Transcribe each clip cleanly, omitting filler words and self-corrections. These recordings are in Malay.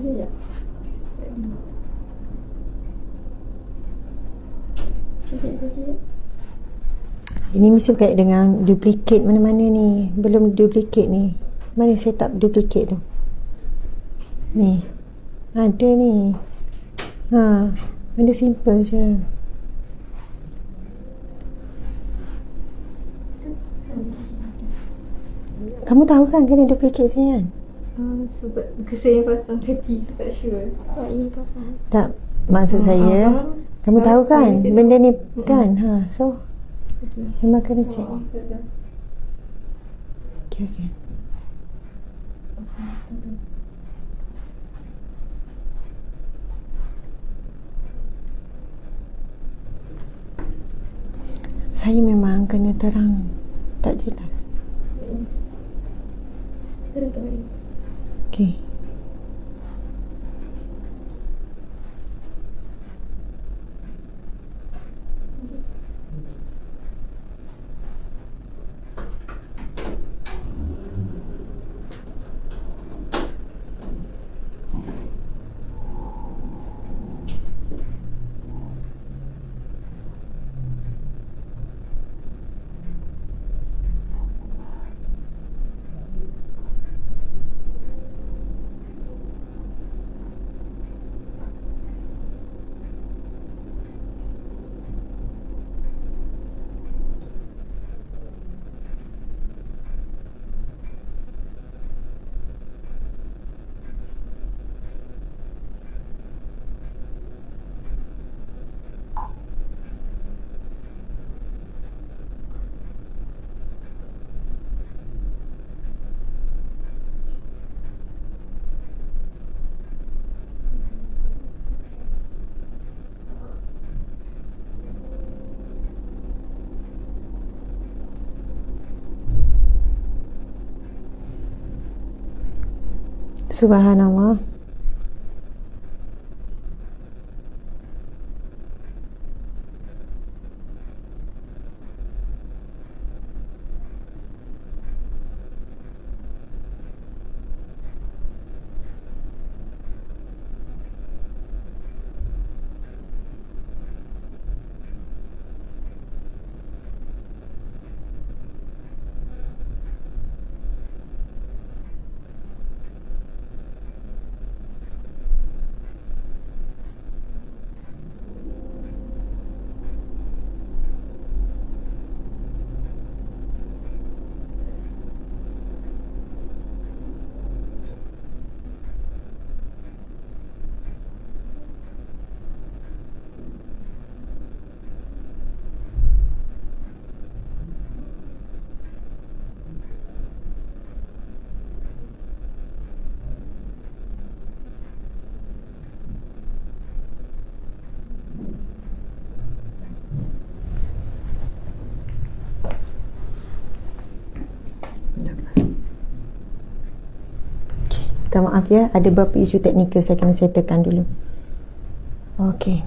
Sekejap. Sekejap. Ini mesti berkait dengan duplicate mana-mana ni. Belum duplicate ni. Mana set up duplicate tu? Ni. Ada ni. Ada simple je. Kamu tahu kan kena duplicate sini kan? Sebab saya pasang tapi saya tak sure. Ini pasang. Tak, maksud saya kamu tahu kan benda ni kan? So memang kena check. Okay. Saya memang kena terang. Tak jelas. Okay. Subhanallah. Minta maaf ya, ada beberapa isu teknikal saya kena settlekan dulu. Okey.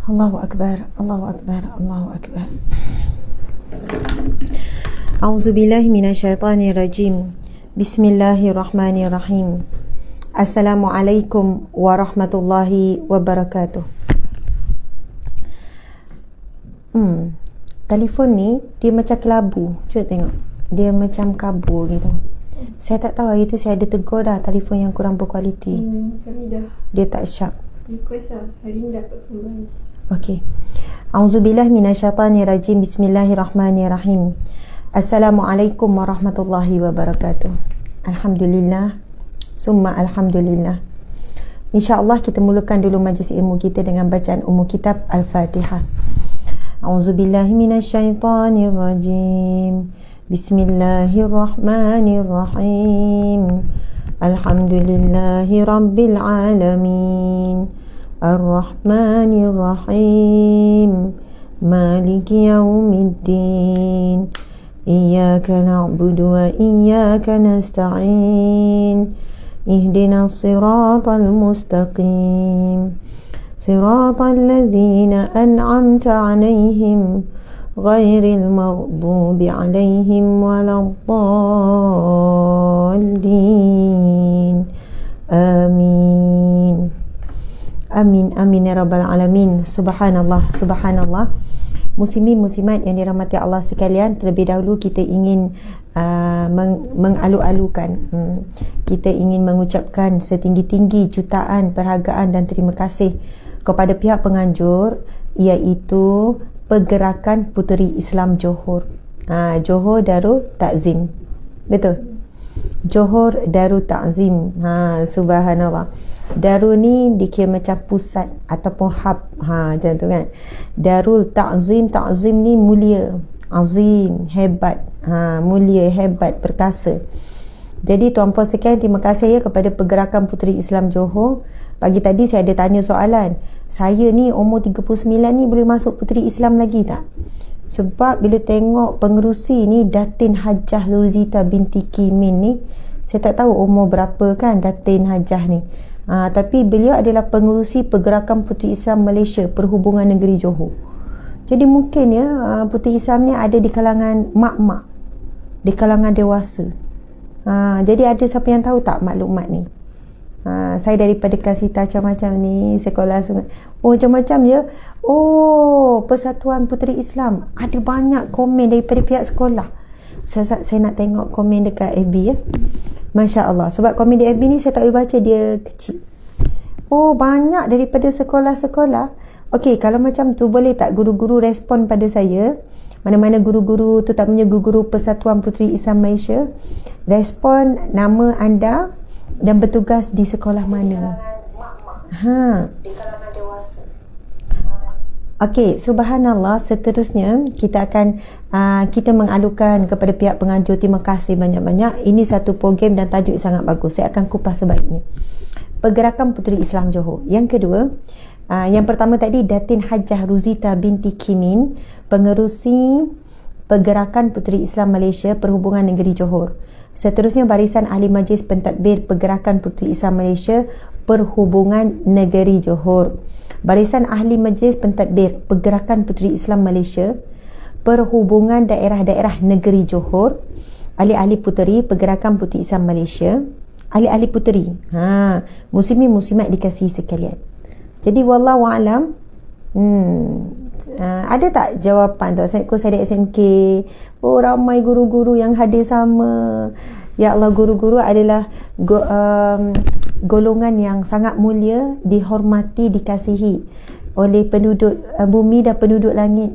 Allahu Akbar, Allahu Akbar, Allahu Akbar. A'udzubillahi minasyaitanirrajim. Bismillahirrahmanirrahim. Assalamualaikum warahmatullahi wabarakatuh. Telefon ni dia macam kelabu. Cuba tengok. Dia macam kabur gitu. Saya tak tahu, hari tu saya ada tegur dah telefon yang kurang berkualiti. Kami dah Dia tak sharp. request lah. Hari ni dapat phone baru. Okey. A'udzubillahi minasyaitanirrajim. Bismillahirrahmanirrahim. Assalamualaikum warahmatullahi wabarakatuh. Alhamdulillah. Summa alhamdulillah. InsyaAllah kita mulakan dulu majlis ilmu kita dengan bacaan umum kitab Al-Fatihah. A'udzubillahi minasyaitanirrajim. Bismillahirrahmanirrahim. Alhamdulillahi rabbil alamin. Ar-Rahmanir-Rahim. Maliki yaumiddin. Iyyaka na'budu wa iyyaka nasta'in. Ihdinas siratal mustaqim. Siratal ladzina an'amta 'alaihim ghairil maghdubi 'alaihim waladdallin. Amin. Amin amin ya rabbal alamin. Subhanallah subhanallah. Muslimin muslimat yang dirahmati Allah sekalian, terlebih dahulu kita ingin mengalu-alukan, kita ingin mengucapkan setinggi-tinggi jutaan perhargaan dan terima kasih kepada pihak penganjur, iaitu Pergerakan Puteri Islam Johor. Johor Darul Takzim. Betul? Johor Darul Takzim. Subhanallah. Darul ni dikira macam pusat ataupun hub. Macam tu kan. Darul Takzim. Takzim ni mulia, azim, hebat. Mulia, hebat, perkasa. Jadi tuan-puan sekalian, terima kasih ya kepada Pergerakan Puteri Islam Johor. Pagi tadi saya ada tanya soalan, saya ni umur 39 ni boleh masuk Puteri Islam lagi tak? Sebab bila tengok pengerusi ni Datin Hajah Lurzita binti Kimin ni, saya tak tahu umur berapa kan Datin Hajah ni. Tapi beliau adalah pengerusi Pergerakan Puteri Islam Malaysia Perhubungan Negeri Johor. Jadi mungkin ya Puteri Islam ni ada di kalangan mak-mak, di kalangan dewasa. Jadi ada siapa yang tahu tak maklumat ni? Saya daripada kasih macam-macam ni sekolah semua. Macam-macam ya. Persatuan Puteri Islam. Ada banyak komen daripada pihak sekolah. Saya nak tengok komen dekat FB ya. Masya Allah. Sebab komen di FB ni saya tak boleh baca, dia kecil. Banyak daripada sekolah-sekolah. Okey, kalau macam tu boleh tak guru-guru respon pada saya? Mana-mana guru-guru, terutamanya guru-guru Persatuan Puteri Islam Malaysia, respon nama anda dan bertugas di sekolah mana. Di kalangan dewasa. Okey, subhanallah. Seterusnya kita akan kita mengalukan kepada pihak penganjur, terima kasih banyak-banyak. Ini satu program dan tajuk sangat bagus. Saya akan kupas sebaiknya. Pergerakan Puteri Islam Johor. Yang kedua, yang pertama tadi Datin Hajah Ruzita binti Kimin, pengerusi Pergerakan Puteri Islam Malaysia Perhubungan Negeri Johor. Seterusnya Barisan Ahli Majlis Pentadbir Pergerakan Puteri Islam Malaysia Perhubungan Negeri Johor. Barisan Ahli Majlis Pentadbir Pergerakan Puteri Islam Malaysia Perhubungan Daerah-Daerah Negeri Johor. Ahli-ahli puteri Pergerakan Puteri Islam Malaysia. Ahli-ahli puteri. Muslimin muslimat dikasihi sekalian. Jadi wallahu alam, ada tak jawapan tu? Saya ada SMK. Ramai guru-guru yang hadir sama. Ya Allah, guru-guru adalah golongan yang sangat mulia, dihormati, dikasihi oleh penduduk bumi dan penduduk langit,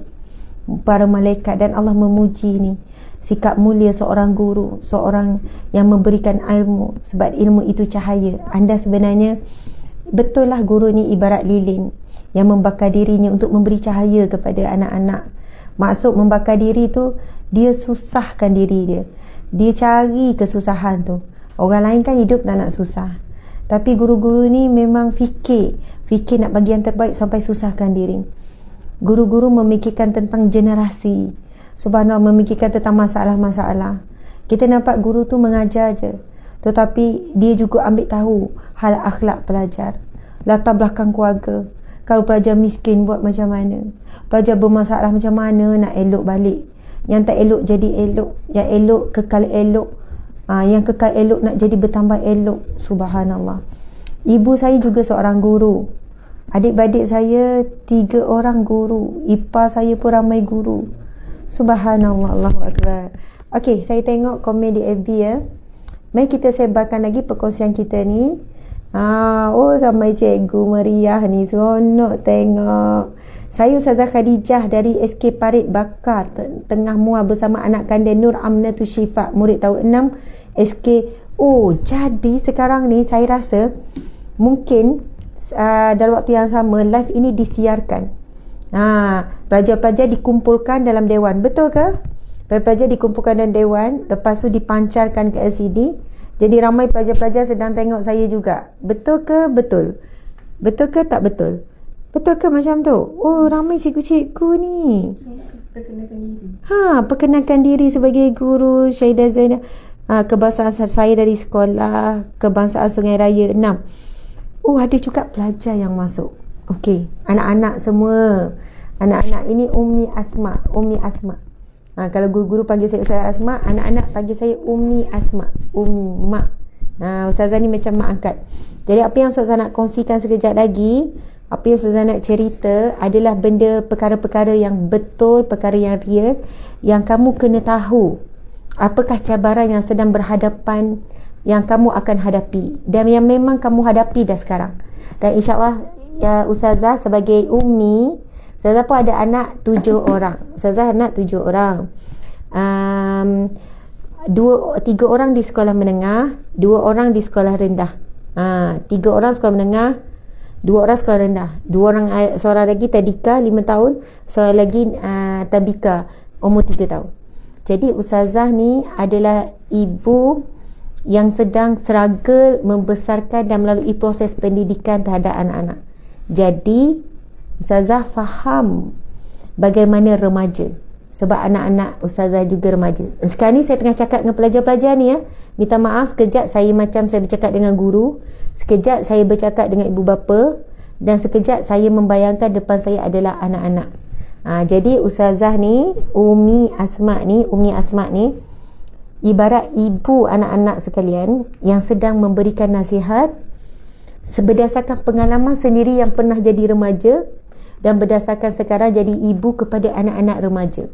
para malaikat. Dan Allah memuji ni sikap mulia seorang guru, seorang yang memberikan ilmu. Sebab ilmu itu cahaya. Anda sebenarnya, betul lah, guru ni ibarat lilin yang membakar dirinya untuk memberi cahaya kepada anak-anak. Maksud membakar diri tu, dia susahkan diri dia. Dia cari kesusahan tu. Orang lain kan hidup tak nak susah. Tapi guru-guru ni memang fikir nak bagi yang terbaik sampai susahkan diri. Guru-guru memikirkan tentang generasi. Subhanallah, memikirkan tentang masalah-masalah. Kita nampak guru tu mengajar je, tetapi dia juga ambil tahu hal akhlak pelajar, latar belakang keluarga. Kalau pelajar miskin buat macam mana, pelajar bermasalah macam mana nak elok balik, yang tak elok jadi elok, yang elok kekal elok, yang kekal elok nak jadi bertambah elok. Subhanallah. Ibu saya juga seorang guru, adik-beradik saya 3 orang guru, ipar saya pun ramai guru. Subhanallah, Allahu Akbar. Okey, saya tengok komen di FB ya. Mari kita sebarkan lagi perkongsian kita ni. Ramai cikgu meriah ni, seronok tengok. Saya Ustazah Khadijah dari SK Parit Bakar Tengah Muar bersama anak kandil Nur Amnatul Syifa, murid tahun 6 SK. Jadi sekarang ni saya rasa mungkin dalam waktu yang sama live ini disiarkan. Pelajar-pelajar dikumpulkan dalam dewan, betul ke? Pelajar dikumpulkan dalam dewan, lepas tu dipancarkan ke LCD. Jadi ramai pelajar-pelajar sedang tengok saya juga. Betul ke? Betul. Betul ke tak betul? Betul ke macam tu? Ramai cikgu-cikgu ni. Perkenalkan diri. Perkenalkan diri sebagai guru Syahidah Zainab. Kebangsaan saya dari sekolah Kebangsaan Sungai Raya 6. Ada juga pelajar yang masuk. Okey, anak-anak semua. Anak-anak ini Umi Asma. Kalau guru-guru panggil saya Ustazah Asma, anak-anak panggil saya Umi Asma. Umi, Mak. Ustazah ni macam mak angkat. Jadi apa yang Ustazah nak kongsikan sekejap lagi, apa yang Ustazah nak cerita adalah benda perkara-perkara yang betul, perkara yang real, yang kamu kena tahu apakah cabaran yang sedang berhadapan, yang kamu akan hadapi, dan yang memang kamu hadapi dah sekarang. Dan insyaAllah ya, Ustazah sebagai Umi, Ustazah pun ada anak 7 orang. Ustazah anak 7 orang. 3 orang di sekolah menengah, 2 orang di sekolah rendah. 3 orang sekolah menengah, 2 orang sekolah rendah. 2 orang, seorang lagi Tadika 5 tahun, seorang lagi Tabika umur 3 tahun. Jadi Ustazah ni adalah ibu yang sedang struggle membesarkan dan melalui proses pendidikan terhadap anak-anak. Jadi Ustazah faham bagaimana remaja, sebab anak-anak Ustazah juga remaja. Sekarang ni saya tengah cakap dengan pelajar-pelajar ni ya. Minta maaf, sekejap saya macam saya bercakap dengan guru, sekejap saya bercakap dengan ibu bapa, dan sekejap saya membayangkan depan saya adalah anak-anak. Jadi Ustazah ni, Umi Asma ni ibarat ibu anak-anak sekalian yang sedang memberikan nasihat berdasarkan pengalaman sendiri yang pernah jadi remaja, dan berdasarkan sekarang jadi ibu kepada anak-anak remaja.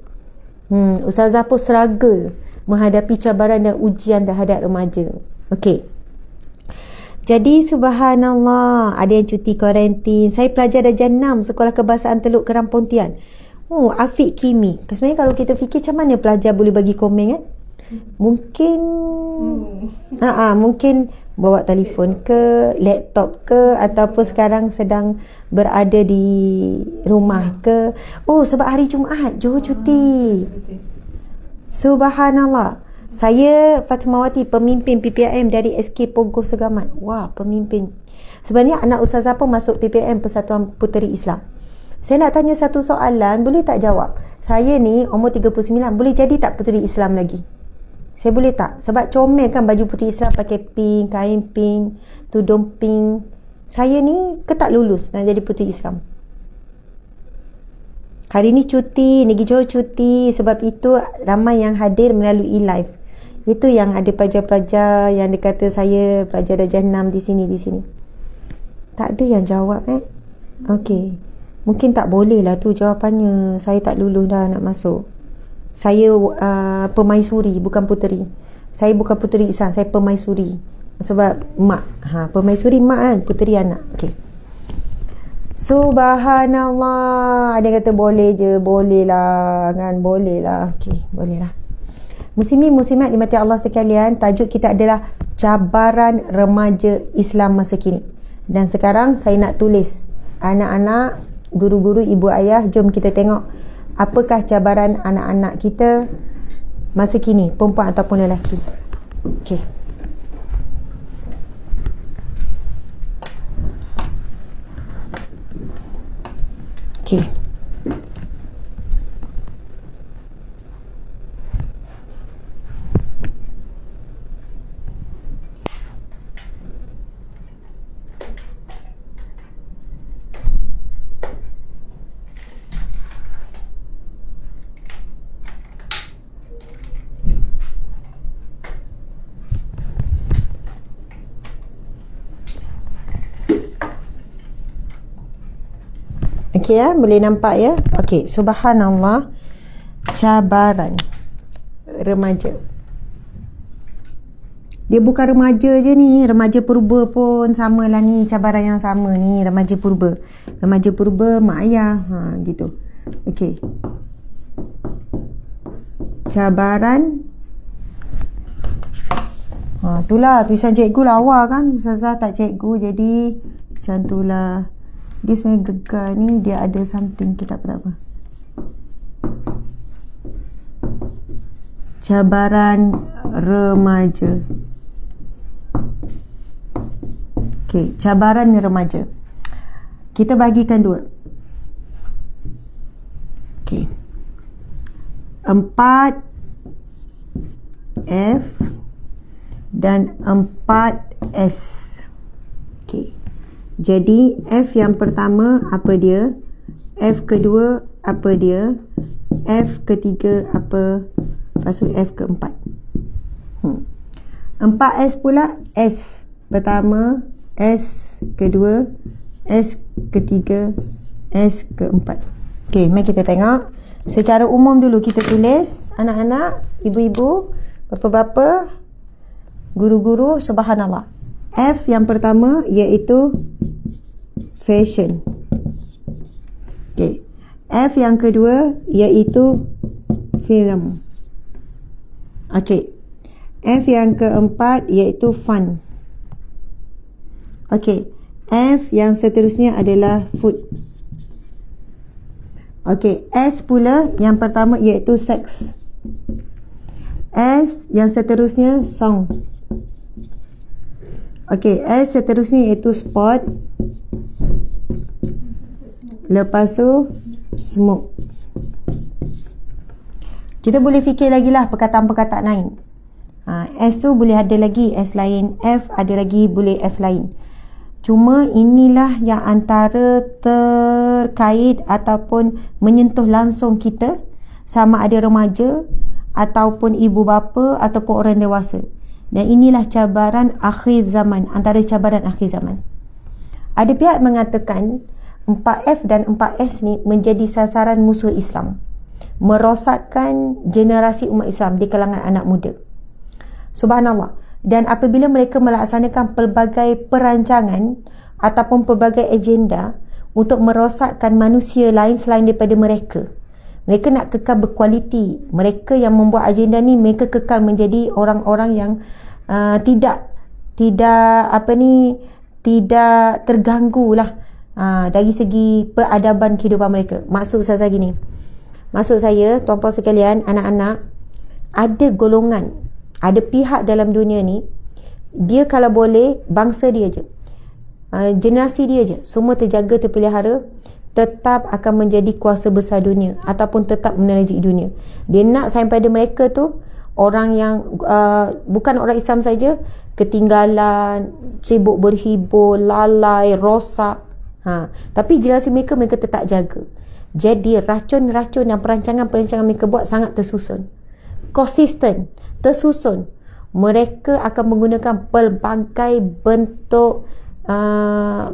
Ustazah pun struggle menghadapi cabaran dan ujian terhadap remaja. Okey. Jadi subhanallah, ada yang cuti kuarantin. Saya pelajar darjah 6 Sekolah Kebahasaan Teluk Keram Pontian. Afiq Kimi. Sebenarnya kalau kita fikir macam mana pelajar boleh bagi komen kan? Mungkin mungkin bawa telefon ke, laptop ke, ataupun sekarang sedang berada di rumah ke. Sebab hari Jumaat Johor cuti. Subhanallah. Saya Fatimawati, pemimpin PPIM dari SK Pogoh Segamat. Wah, pemimpin. Sebenarnya anak Ustazah pun masuk PPIM, Persatuan Puteri Islam. Saya nak tanya satu soalan, boleh tak jawab? Saya ni umur 39, boleh jadi tak Puteri Islam lagi? Saya boleh tak? Sebab comel kan baju Puteri Islam, pakai pink, kain pink, tudung pink. Saya ni ke tak lulus nak jadi Puteri Islam? Hari ni cuti, Negeri Johor cuti. Sebab itu ramai yang hadir melalui live. Itu yang ada pelajar-pelajar yang dia kata saya pelajar darjah 6 di sini. Tak ada yang jawab Okey. Mungkin tak boleh lah tu jawapannya. Saya tak lulus dah nak masuk. Saya pemaisuri, bukan puteri. Saya bukan puteri Islam, saya pemaisuri. Sebab mak, pemaisuri mak kan, puteri anak. Okey. Subhanallah. Ada yang kata boleh je, boleh lah kan, boleh lah. Okey, boleh lah. Muslimin muslimat dimati Allah sekalian, tajuk kita adalah cabaran remaja Islam masa kini. Dan sekarang saya nak tulis, anak-anak, guru-guru, ibu ayah, jom kita tengok apakah cabaran anak-anak kita masa kini, perempuan ataupun lelaki. Okey. Okey. Okey ya, boleh nampak ya. Okey, subhanallah. Cabaran remaja. Dia bukan remaja je ni, remaja purba pun samalah ni, cabaran yang sama ni, remaja purba. Remaja purba mak ayah, gitu. Okey. Cabaran. Itulah tulisan cikgu lawa kan. Ustazah tak cikgu, jadi macam itulah. Dia sebenarnya gegar ni, dia ada something, kita tak apa. Cabaran remaja. Okey, cabaran remaja. Kita bagikan dua. Okey. 4 F dan 4 S. Okey. Jadi F yang pertama apa dia? F kedua apa dia? F ketiga apa? Lepas tu F keempat. 4S pula, S pertama, S kedua, S ketiga, S keempat. Okey, mari kita tengok. Secara umum dulu kita tulis, anak-anak, ibu-ibu, bapa-bapa, guru-guru, subhanallah. F yang pertama iaitu fashion. Okey. F yang kedua iaitu film. Okey. F yang keempat iaitu fun. Okey. F yang seterusnya adalah food. Okey, S pula yang pertama iaitu sex. S yang seterusnya song. Okey, S seterusnya iaitu sport. Lepas tu smoke. Kita boleh fikir lagi lah perkataan-perkataan lain. S tu boleh ada lagi S lain, F ada lagi boleh F lain. Cuma inilah yang antara terkait ataupun menyentuh langsung kita, sama ada remaja ataupun ibu bapa ataupun orang dewasa. Dan inilah cabaran akhir zaman, antara cabaran akhir zaman. Ada pihak mengatakan 4F dan 4S ni menjadi sasaran musuh Islam, merosakkan generasi umat Islam di kalangan anak muda. Subhanallah. Dan apabila mereka melaksanakan pelbagai perancangan ataupun pelbagai agenda untuk merosakkan manusia lain selain daripada mereka, mereka nak kekal berkualiti. Mereka yang membuat agenda ni, mereka kekal menjadi orang-orang yang tidak terganggu lah dari segi peradaban kehidupan mereka. Maksud saya gini, maksud saya, tuan-puan sekalian, anak-anak, ada golongan, ada pihak dalam dunia ni, dia kalau boleh, bangsa dia je, generasi dia je, semua terjaga, terpelihara, tetap akan menjadi kuasa besar dunia ataupun tetap menerajui dunia. Dia nak sampai pada mereka tu orang yang bukan orang Islam saja, ketinggalan, sibuk berhibur, lalai, rosak. Tapi generasi mereka tetap jaga. Jadi racun-racun dan perancangan-perancangan mereka buat sangat tersusun, konsisten, tersusun. Mereka akan menggunakan pelbagai bentuk,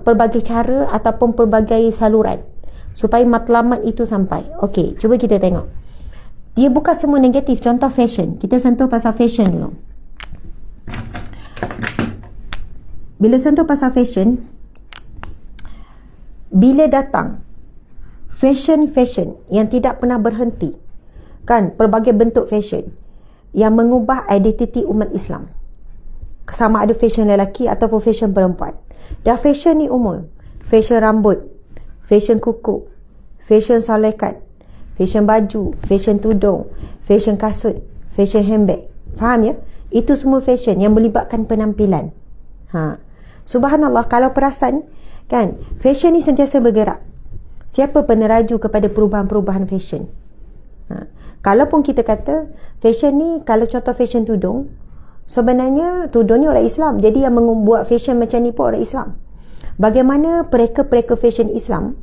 pelbagai cara ataupun pelbagai saluran supaya matlamat itu sampai. Okey, cuba kita tengok. Dia bukan semua negatif. Contoh fashion. Kita sentuh pasal fashion dulu. Bila sentuh pasal fashion, bila datang fashion yang tidak pernah berhenti, kan, pelbagai bentuk fashion yang mengubah identiti umat Islam, sama ada fashion lelaki ataupun fashion perempuan. Dah fashion ni umum. Fashion rambut, fashion kuku, fashion solekan, fashion baju, fashion tudung, fashion kasut, fashion handbag. Faham ya? Itu semua fashion yang melibatkan penampilan. Subhanallah, kalau perasan, kan, fashion ni sentiasa bergerak. Siapa peneraju kepada perubahan-perubahan fashion? Kalaupun kita kata fashion ni, kalau contoh fashion tudung, sebenarnya tudung ni orang Islam, jadi yang membuat fashion macam ni pun orang Islam. Bagaimana pereka-pereka fashion Islam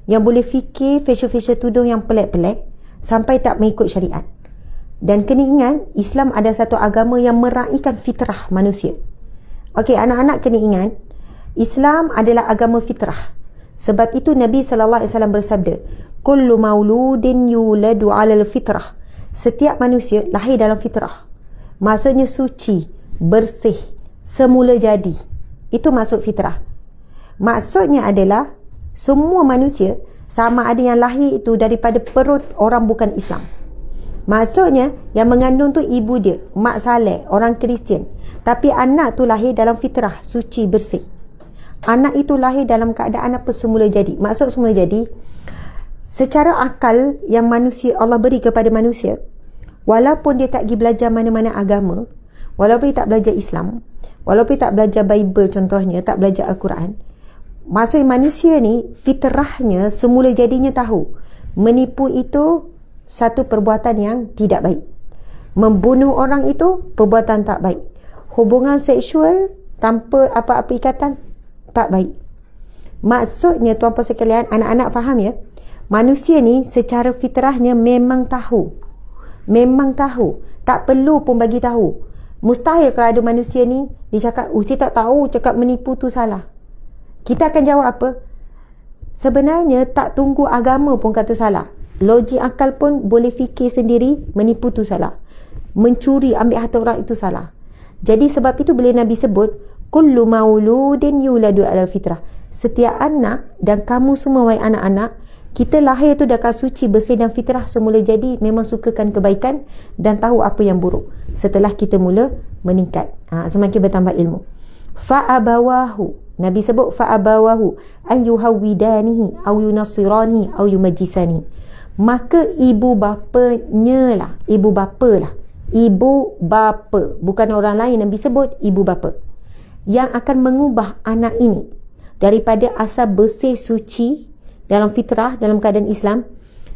yang boleh fikir fashion-fashion tudung yang pelik-pelik sampai tak mengikut syariat. Dan kena ingat, Islam ada satu agama yang meraihkan fitrah manusia. Okey, anak-anak kena ingat, Islam adalah agama fitrah. Sebab itu Nabi SAW bersabda, kullu mauludin yuladu alal fitrah. Setiap manusia lahir dalam fitrah. Maksudnya suci, bersih, semula jadi. Itu maksud fitrah. Maksudnya adalah semua manusia, sama ada yang lahir itu daripada perut orang bukan Islam. Maksudnya yang mengandung tu ibu dia, mak saleh, orang Kristian. Tapi anak tu lahir dalam fitrah, suci, bersih. Anak itu lahir dalam keadaan apa? Semula jadi. Maksud semula jadi, secara akal yang manusia, Allah beri kepada manusia, walaupun dia tak pergi belajar mana-mana agama, walaupun dia tak belajar Islam, walaupun dia tak belajar Bible contohnya, tak belajar Al-Quran, maksudnya manusia ni fitrahnya semula jadinya tahu menipu itu satu perbuatan yang tidak baik, membunuh orang itu perbuatan tak baik, hubungan seksual tanpa apa-apa ikatan tak baik. Maksudnya tuan-puan sekalian, anak-anak faham ya, manusia ni secara fitrahnya memang tahu, tak perlu pun bagi tahu. Mustahil kalau ada manusia ni dia cakap, saya tak tahu cakap menipu tu salah. Kita akan jawab apa? Sebenarnya tak tunggu agama pun kata salah. Logik akal pun boleh fikir sendiri menipu tu salah. Mencuri, ambil harta orang itu salah. Jadi sebab itu bila Nabi sebut kullu mauludin yuladu ala fitrah, setiap anak dan kamu semua wahai anak-anak, kita lahir tu dah suci, bersih dan fitrah semula, jadi memang sukakan kebaikan dan tahu apa yang buruk. Setelah kita mula meningkat, semakin bertambah ilmu. Fa'abawahu, Nabi sebut fa'abawahu ayyuhawidanihi aw yunasirani aw yumajisani, maka ibu bapanya lah, ibu bapa, bukan orang lain. Nabi sebut ibu bapa yang akan mengubah anak ini daripada asal bersih suci dalam fitrah, dalam keadaan Islam,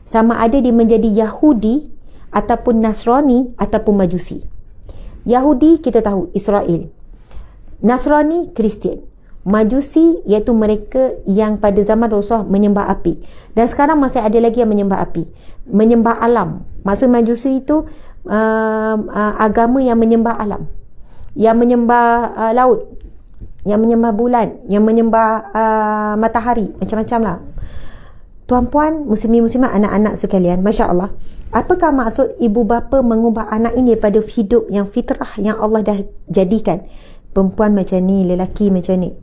sama ada dia menjadi Yahudi ataupun Nasrani ataupun Majusi. Yahudi kita tahu Israel, Nasrani Kristian, Majusi iaitu mereka yang pada zaman Rasulullah menyembah api, dan sekarang masih ada lagi yang menyembah api, menyembah alam. Maksud Majusi itu agama yang menyembah alam, yang menyembah laut, yang menyembah bulan, yang menyembah matahari, macam-macam lah. Tuan-puan, muslimin-muslimat, anak-anak sekalian, Masya Allah, apakah maksud ibu bapa mengubah anak ini pada hidup yang fitrah yang Allah dah jadikan? Perempuan macam ni, lelaki macam ni.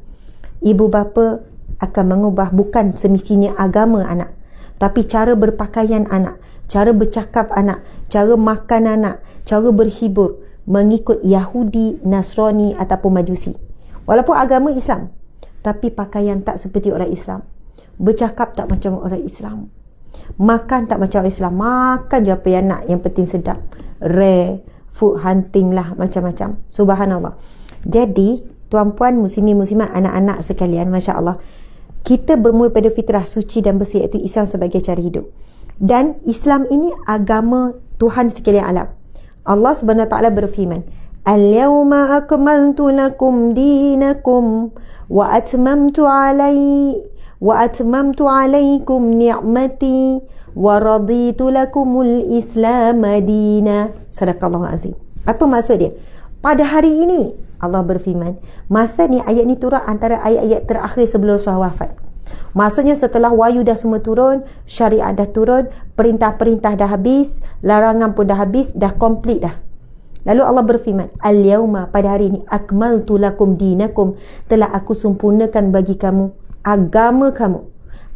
Ibu bapa akan mengubah bukan semestinya agama anak, tapi cara berpakaian anak, cara bercakap anak, cara makan anak, cara berhibur mengikut Yahudi, Nasrani ataupun Majusi. Walaupun agama Islam, tapi pakaian tak seperti orang Islam, bercakap tak macam orang Islam, makan tak macam orang Islam, makan je apa yang nak, yang penting sedap, rare food hunting lah, macam-macam. Subhanallah. Jadi tuan-puan, muslimin muslimat, anak-anak sekalian, Masya Allah, kita bermula pada fitrah suci dan bersih, iaitu Islam sebagai cara hidup. Dan Islam ini agama Tuhan sekalian alam. Allah Subhanahu Wa Taala berfirman, Al-yawma akmaltu lakum dinakum wa atmamtu alaikum ni'mati wa raditu lakumul Islam madina. Sadaqallahul azim. Apa maksud dia? Pada hari ini Allah berfirman, masa ni, ayat ni turun antara ayat-ayat terakhir sebelum Rasulullah wafat. Maksudnya setelah wahyu dah semua turun, syariat dah turun, perintah-perintah dah habis, larangan pun dah habis, dah komplit dah. Lalu Allah berfirman, Al-yawma, pada hari ini, akmaltu lakum dinakum, telah aku sempurnakan bagi kamu agama kamu.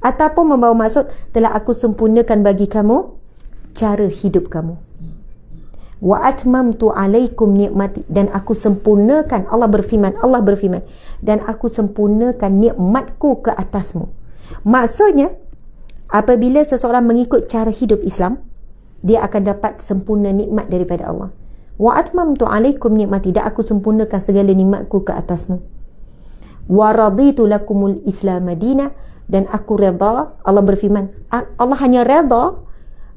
Ataupun membawa maksud, telah aku sempurnakan bagi kamu cara hidup kamu. Wa atmamtu alaikum ni'mati, dan aku sempurnakan, Allah berfirman, dan aku sempurnakan nikmatku ke atasmu. Maksudnya, apabila seseorang mengikut cara hidup Islam, dia akan dapat sempurna nikmat daripada Allah. Wa atmamtu alaikum ni'mati, dan aku sempurnakan segala nikmatku ke atasmu. Wa raditu lakumul Islam madina, dan aku redha, Allah berfirman, Allah hanya redha,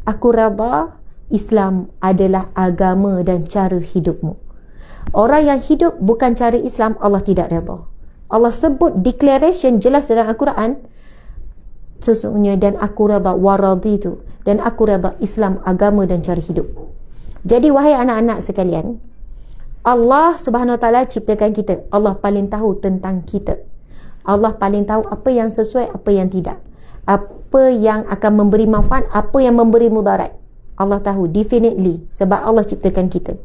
aku redha Islam adalah agama dan cara hidupmu. Orang yang hidup bukan cara Islam, Allah tidak redha. Allah sebut declaration jelas dalam Al-Quran, sesungguhnya dan aku redha wa raditu, dan aku redha Islam agama dan cara hidup. Jadi wahai anak-anak sekalian, Allah Subhanahu Wa Taala ciptakan kita. Allah paling tahu tentang kita. Allah paling tahu apa yang sesuai, apa yang tidak, apa yang akan memberi manfaat, apa yang memberi mudarat. Allah tahu definitely, sebab Allah ciptakan kita.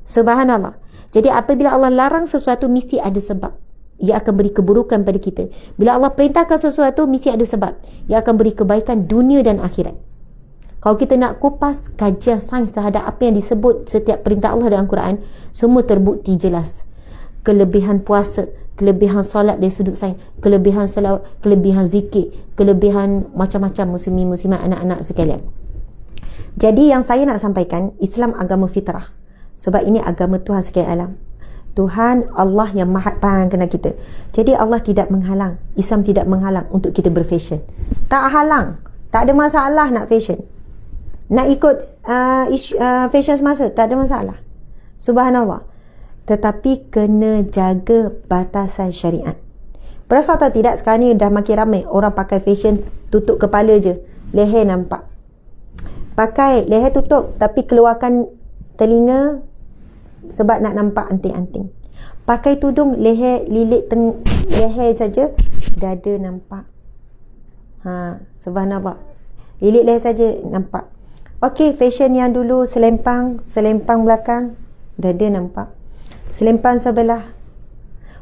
Subhanallah. Jadi apabila Allah larang sesuatu, mesti ada sebab. Ia akan beri keburukan pada kita. Bila Allah perintahkan sesuatu, mesti ada sebab. Ia akan beri kebaikan dunia dan akhirat. Kalau kita nak kupas kajian sains terhadap apa yang disebut setiap perintah Allah dalam Quran, semua terbukti jelas. Kelebihan puasa, kelebihan solat dari sudut sains, kelebihan salawat, kelebihan zikir, kelebihan macam-macam, muslimin muslimat, anak-anak sekalian. Jadi yang saya nak sampaikan, Islam agama fitrah. Sebab ini agama Tuhan sekalian alam. Tuhan Allah yang maha panggil kita. Jadi Allah tidak menghalang, Islam tidak menghalang untuk kita berfashion. Tak halang, tak ada masalah nak fashion. Nak ikut fashion semasa, tak ada masalah. Subhanallah. Tetapi kena jaga batasan syariat. Perasan atau tidak, sekarang ni dah makin ramai orang pakai fashion tutup kepala je, leher nampak. Pakai leher tutup tapi keluarkan telinga sebab nak nampak anting-anting. Pakai tudung leher, lilit leher saja, dada nampak. Subhanallah. Lilit leher saja nampak. Okey, fashion yang dulu selempang belakang, dada nampak. Selempang sebelah.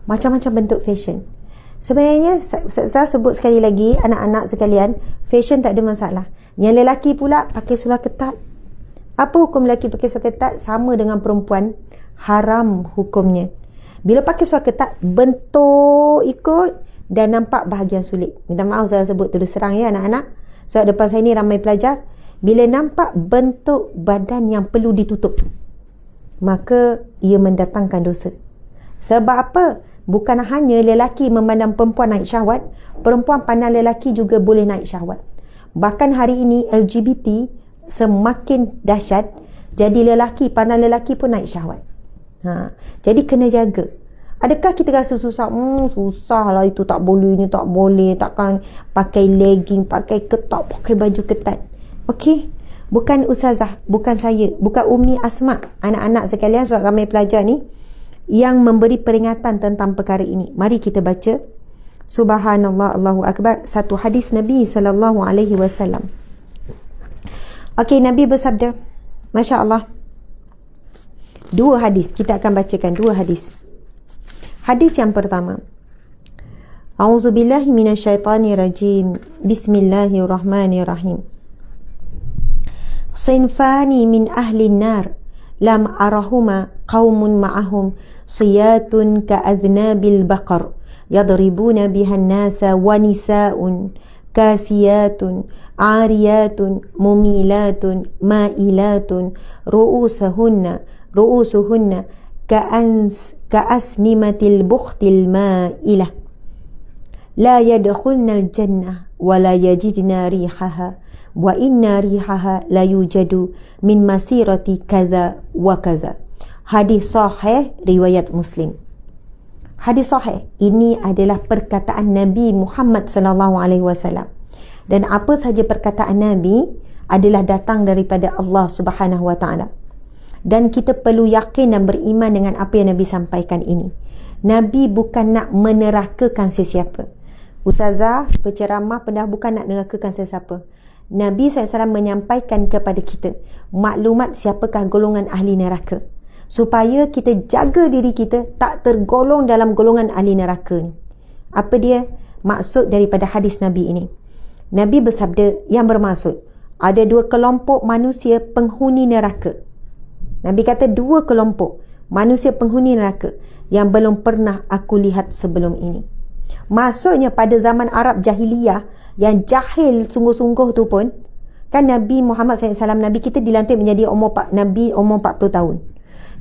Macam-macam bentuk fashion. Sebenarnya saya sebut sekali lagi, anak-anak sekalian, fashion tak ada masalah. Yang lelaki pula pakai seluar ketat. Apa hukum lelaki pakai seluar ketat? Sama dengan perempuan, haram hukumnya. Bila pakai seluar ketat, bentuk ikut dan nampak bahagian sulit. Minta maaf saya sebut terus terang ya anak-anak. Sebab depan saya ni ramai pelajar. Bila nampak bentuk badan yang perlu ditutup, maka ia mendatangkan dosa. Sebab apa? Bukan hanya lelaki memandang perempuan naik syahwat, perempuan pandang lelaki juga boleh naik syahwat. Bahkan hari ini LGBT semakin dahsyat, jadi lelaki pandang lelaki pun naik syahwat. Jadi kena jaga. Adakah kita rasa susah? Susah lah itu, tak boleh, ini tak boleh, takkan pakai legging, pakai ketat, pakai baju ketat. Okey, bukan ustazah, bukan saya, bukan Umi Asma, anak-anak sekalian, sebab ramai pelajar ni yang memberi peringatan tentang perkara ini. Mari kita baca Subhanallah, Allahu Akbar, satu hadis Nabi SAW. Okey, Nabi bersabda, Masya Allah, dua hadis, kita akan bacakan dua hadis. Hadis yang pertama, A'udzubillahi minasyaitanirrajim. Bismillahirrahmanirrahim. Sinfani min ahli nar lam arahuma qaumun ma'ahum siyatun ka'adhnabil baqar yadribuna bihan nasa wa nisa'un kasiyatun ariyatun mumilatun ma'ilatun ru'usuhunna ka'asnimatil bukhtil ma'ilah la yadkhulnal jannah wa la yajidna rihaha wa inna rihaha la yujadu min masirati kaza wa kaza. Hadis sahih riwayat Muslim. Hadis sahih ini adalah perkataan Nabi Muhammad sallallahu alaihi wasallam, dan apa saja perkataan Nabi adalah datang daripada Allah Subhanahu wa taala. Dan kita perlu yakin dan beriman dengan apa yang Nabi sampaikan ini. Nabi bukan nak menerakakan sesiapa. Ustazah, penceramah, pendah bukan nak nerakakan sesiapa. Nabi SAW menyampaikan kepada kita maklumat siapakah golongan ahli neraka, supaya kita jaga diri kita tak tergolong dalam golongan ahli neraka ni. Apa dia maksud daripada hadis Nabi ini? Nabi bersabda yang bermaksud ada dua kelompok manusia penghuni neraka. Nabi kata dua kelompok manusia penghuni neraka yang belum pernah aku lihat sebelum ini. Maksudnya pada zaman Arab jahiliyah yang jahil sungguh-sungguh tu pun, kan Nabi Muhammad SAW, Nabi kita dilantik menjadi Nabi umur 40 tahun.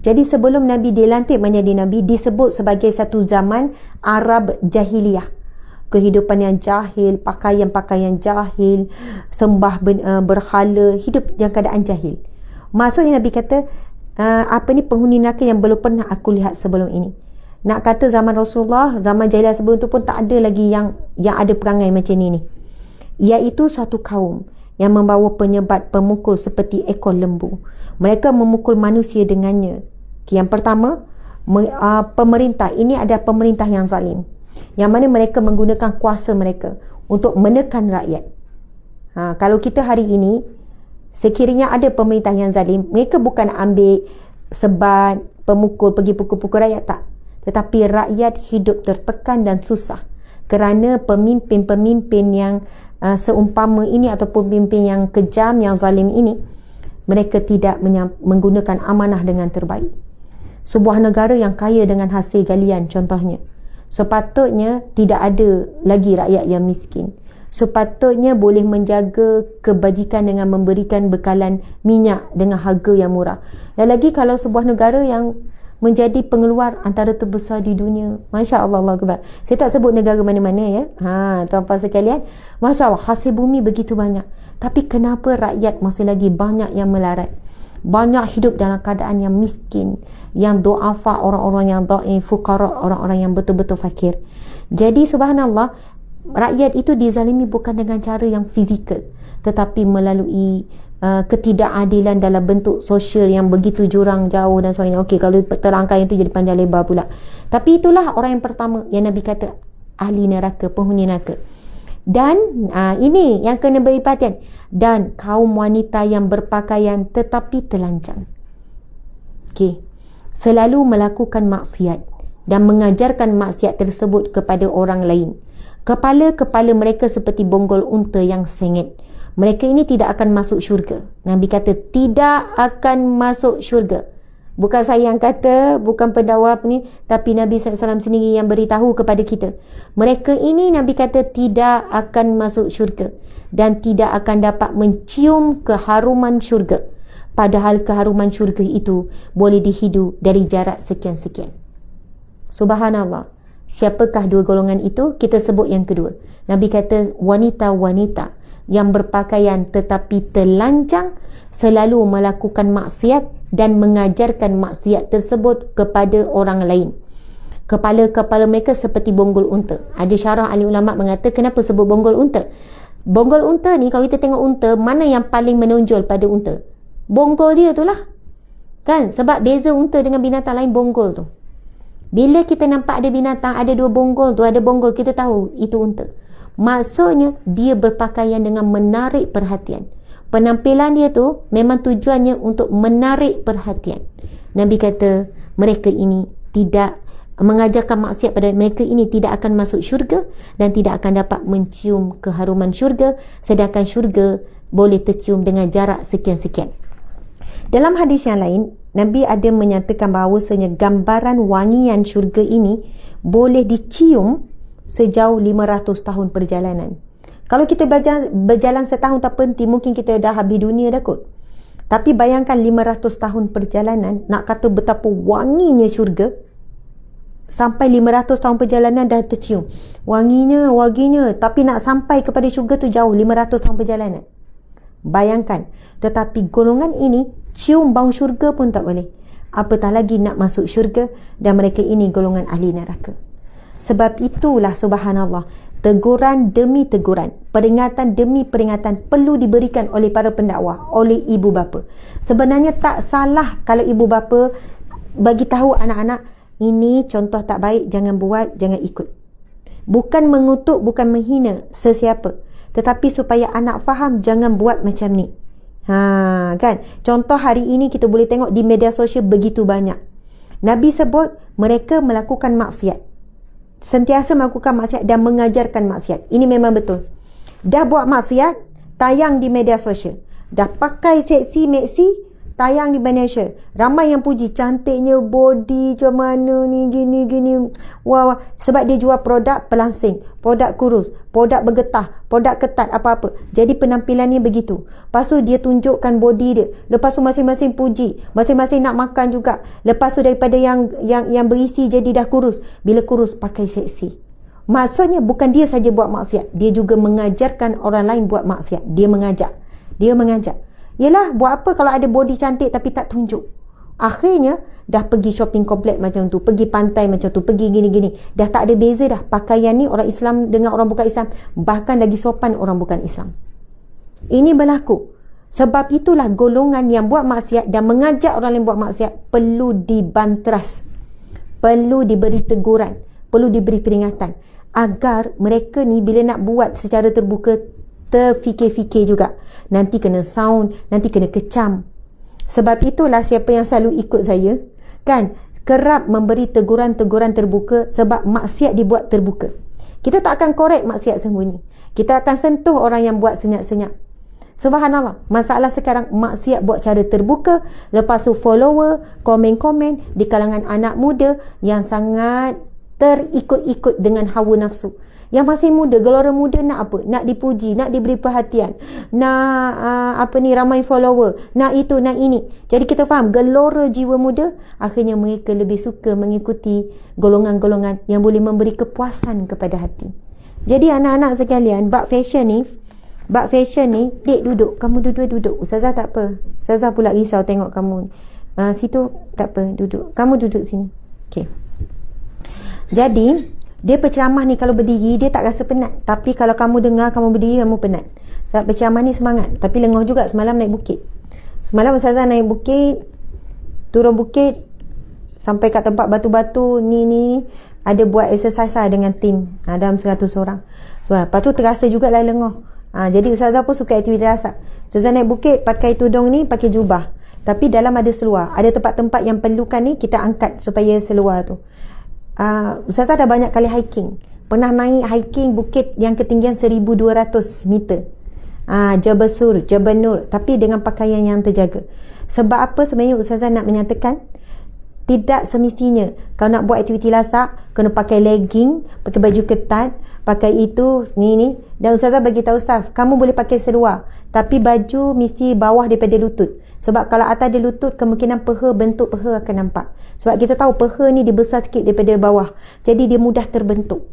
Jadi sebelum Nabi dilantik menjadi Nabi, disebut sebagai satu zaman Arab jahiliyah. Kehidupan yang jahil, pakaian-pakaian jahil, sembah berhala, hidup yang keadaan jahil. Maksudnya Nabi kata, penghuni neraka yang belum pernah aku lihat sebelum ini. Nak kata zaman Rasulullah, zaman jahiliyah sebelum tu pun tak ada lagi yang ada perangai macam ni. Iaitu satu kaum yang membawa penyebat pemukul seperti ekor lembu. Mereka memukul manusia dengannya. Yang pertama, pemerintah. Ini adalah pemerintah yang zalim, yang mana mereka menggunakan kuasa mereka untuk menekan rakyat. Kalau kita hari ini, sekiranya ada pemerintah yang zalim, mereka bukan ambil sebat, pemukul, pergi pukul-pukul rakyat, tak. Tetapi rakyat hidup tertekan dan susah kerana pemimpin-pemimpin yang seumpama ini ataupun pemimpin yang kejam, yang zalim ini, mereka tidak menggunakan amanah dengan terbaik. Sebuah negara yang kaya dengan hasil galian contohnya, sepatutnya tidak ada lagi rakyat yang miskin. Sepatutnya boleh menjaga kebajikan dengan memberikan bekalan minyak dengan harga yang murah. Dan lagi kalau sebuah negara yang menjadi pengeluar antara terbesar di dunia. Masya Allah, Allah Akbar. Saya tak sebut negara mana-mana ya. Tuan-tuan sekalian, Masya Allah, hasil bumi begitu banyak. Tapi kenapa rakyat masih lagi banyak yang melarat? Banyak hidup dalam keadaan yang miskin, yang du'afa, orang-orang yang dhaif, fuqara, orang-orang yang betul-betul fakir. Jadi subhanallah, rakyat itu dizalimi bukan dengan cara yang fizikal, tetapi melalui ketidakadilan dalam bentuk sosial yang begitu jurang, jauh dan sebagainya. Okey, kalau terangkai itu jadi panjang lebar pula. Tapi itulah orang yang pertama yang Nabi kata ahli neraka, penghuni neraka. Dan ini yang kena beri perhatian. Dan kaum wanita yang berpakaian tetapi telanjang. Okey, selalu melakukan maksiat dan mengajarkan maksiat tersebut kepada orang lain. Kepala-kepala mereka seperti bonggol unta yang sengit. Mereka ini tidak akan masuk syurga. Nabi kata tidak akan masuk syurga. Bukan saya yang kata, bukan pendakwa ni, tapi Nabi SAW sendiri yang beritahu kepada kita. Mereka ini Nabi kata tidak akan masuk syurga dan tidak akan dapat mencium keharuman syurga. Padahal keharuman syurga itu boleh dihidu dari jarak sekian-sekian. Subhanallah. Siapakah dua golongan itu? Kita sebut yang kedua. Nabi kata wanita-wanita yang berpakaian tetapi telanjang selalu melakukan maksiat dan mengajarkan maksiat tersebut kepada orang lain. Kepala-kepala mereka seperti bonggol unta. Ada syarah ahli ulama mengata kenapa sebut bonggol unta? Bonggol unta ni, kalau kita tengok unta, mana yang paling menonjol pada unta? Bonggol dia tu lah. Kan? Sebab beza unta dengan binatang lain bonggol tu. Bila kita nampak ada binatang ada dua bonggol tu, ada bonggol, kita tahu itu unta. Maksudnya dia berpakaian dengan menarik perhatian. Penampilan dia tu memang tujuannya untuk menarik perhatian. Nabi kata mereka ini tidak mengajarkan maksiat pada mereka ini tidak akan masuk syurga dan tidak akan dapat mencium keharuman syurga, sedangkan syurga boleh tercium dengan jarak sekian-sekian. Dalam hadis yang lain, Nabi ada menyatakan bahawasanya gambaran wangian syurga ini boleh dicium sejauh 500 tahun perjalanan. Kalau kita berjalan setahun tak penting, mungkin kita dah habis dunia dah kot. Tapi bayangkan 500 tahun perjalanan, nak kata betapa wanginya syurga, sampai 500 tahun perjalanan dah tercium. Wanginya, tapi nak sampai kepada syurga tu jauh, 500 tahun perjalanan. Bayangkan, tetapi golongan ini cium bau syurga pun tak boleh. Apatah lagi nak masuk syurga, dan mereka ini golongan ahli neraka. Sebab itulah subhanallah, teguran demi teguran, peringatan demi peringatan perlu diberikan oleh para pendakwah, oleh ibu bapa. Sebenarnya tak salah kalau ibu bapa bagi tahu anak-anak, ini contoh tak baik, jangan buat, jangan ikut. Bukan mengutuk, bukan menghina sesiapa, tetapi supaya anak faham jangan buat macam ni. Kan? Contoh hari ini kita boleh tengok di media sosial begitu banyak. Nabi sebut mereka melakukan maksiat. Sentiasa melakukan maksiat dan mengajarkan maksiat. Ini memang betul. Dah buat maksiat, tayang di media sosial. Dah pakai seksi-meksi, tayang di media sosial. Ramai yang puji, cantiknya body macam mana ni, gini. Wah. Sebab dia jual produk pelangsing, produk kurus, produk bergetah, produk ketat, apa-apa. Jadi penampilannya begitu. Lepas tu dia tunjukkan body dia. Lepas tu masing-masing puji, masing-masing nak makan juga. Lepas tu daripada yang berisi jadi dah kurus. Bila kurus pakai seksi. Maksudnya bukan dia saja buat maksiat, dia juga mengajarkan orang lain buat maksiat. Dia mengajak. Yelah, buat apa kalau ada body cantik tapi tak tunjuk? Akhirnya dah pergi shopping komplek macam tu, pergi pantai macam tu, pergi gini-gini. Dah tak ada beza dah. Pakaian ni orang Islam dengan orang bukan Islam, bahkan lagi sopan orang bukan Islam. Ini berlaku. Sebab itulah golongan yang buat maksiat dan mengajak orang lain buat maksiat perlu dibantras, perlu diberi teguran, perlu diberi peringatan, agar mereka ni bila nak buat secara terbuka terfikir-fikir juga. Nanti kena sound, nanti kena kecam. Sebab itulah siapa yang selalu ikut saya, kan, kerap memberi teguran-teguran terbuka sebab maksiat dibuat terbuka. Kita tak akan korek maksiat sembunyi. Kita akan sentuh orang yang buat senyap-senyap. Subhanallah, masalah sekarang maksiat buat cara terbuka, lepas tu follower, komen-komen di kalangan anak muda yang sangat terikut-ikut dengan hawa nafsu. Yang masih muda, gelora muda nak apa? Nak dipuji, nak diberi perhatian, nak ramai follower, nak itu, nak ini. Jadi kita faham, gelora jiwa muda, akhirnya mereka lebih suka mengikuti golongan-golongan yang boleh memberi kepuasan kepada hati. Jadi anak-anak sekalian, bab fashion ni, dek duduk, kamu duduk. Ustazah tak apa. Ustazah pula risau tengok kamu. Situ tak apa, duduk. Kamu duduk sini. Okey. Jadi dia penceramah ni kalau berdiri dia tak rasa penat, tapi kalau kamu dengar kamu berdiri kamu penat. Sebab berceramah ni semangat. Tapi lengoh juga semalam naik bukit. Semalam Ustazah naik bukit, turun bukit, sampai kat tempat batu-batu ni ada buat exercise lah dengan tim dalam 100 orang. So, lepas tu terasa jugalah lengoh. Jadi Ustazah pun suka aktiviti dasar. Ustazah naik bukit pakai tudung ni, pakai jubah. Tapi dalam ada seluar. Ada tempat-tempat yang perlukan ni kita angkat supaya seluar tu. Ustazah dah banyak kali hiking. Pernah naik hiking bukit yang ketinggian 1200 meter. Jabal Sur, Jabal Nur, tapi dengan pakaian yang terjaga. Sebab apa sebenarnya Ustazah nak menyatakan? Tidak semestinya kalau nak buat aktiviti lasak kena pakai legging, pakai baju ketat, pakai itu ni. Dan Ustazah bagi tahu staff, kamu boleh pakai seluar, tapi baju mesti bawah daripada lutut. Sebab kalau atas dia lutut, kemungkinan bentuk peha akan nampak. Sebab kita tahu peha ni dia besar sikit daripada bawah, jadi dia mudah terbentuk.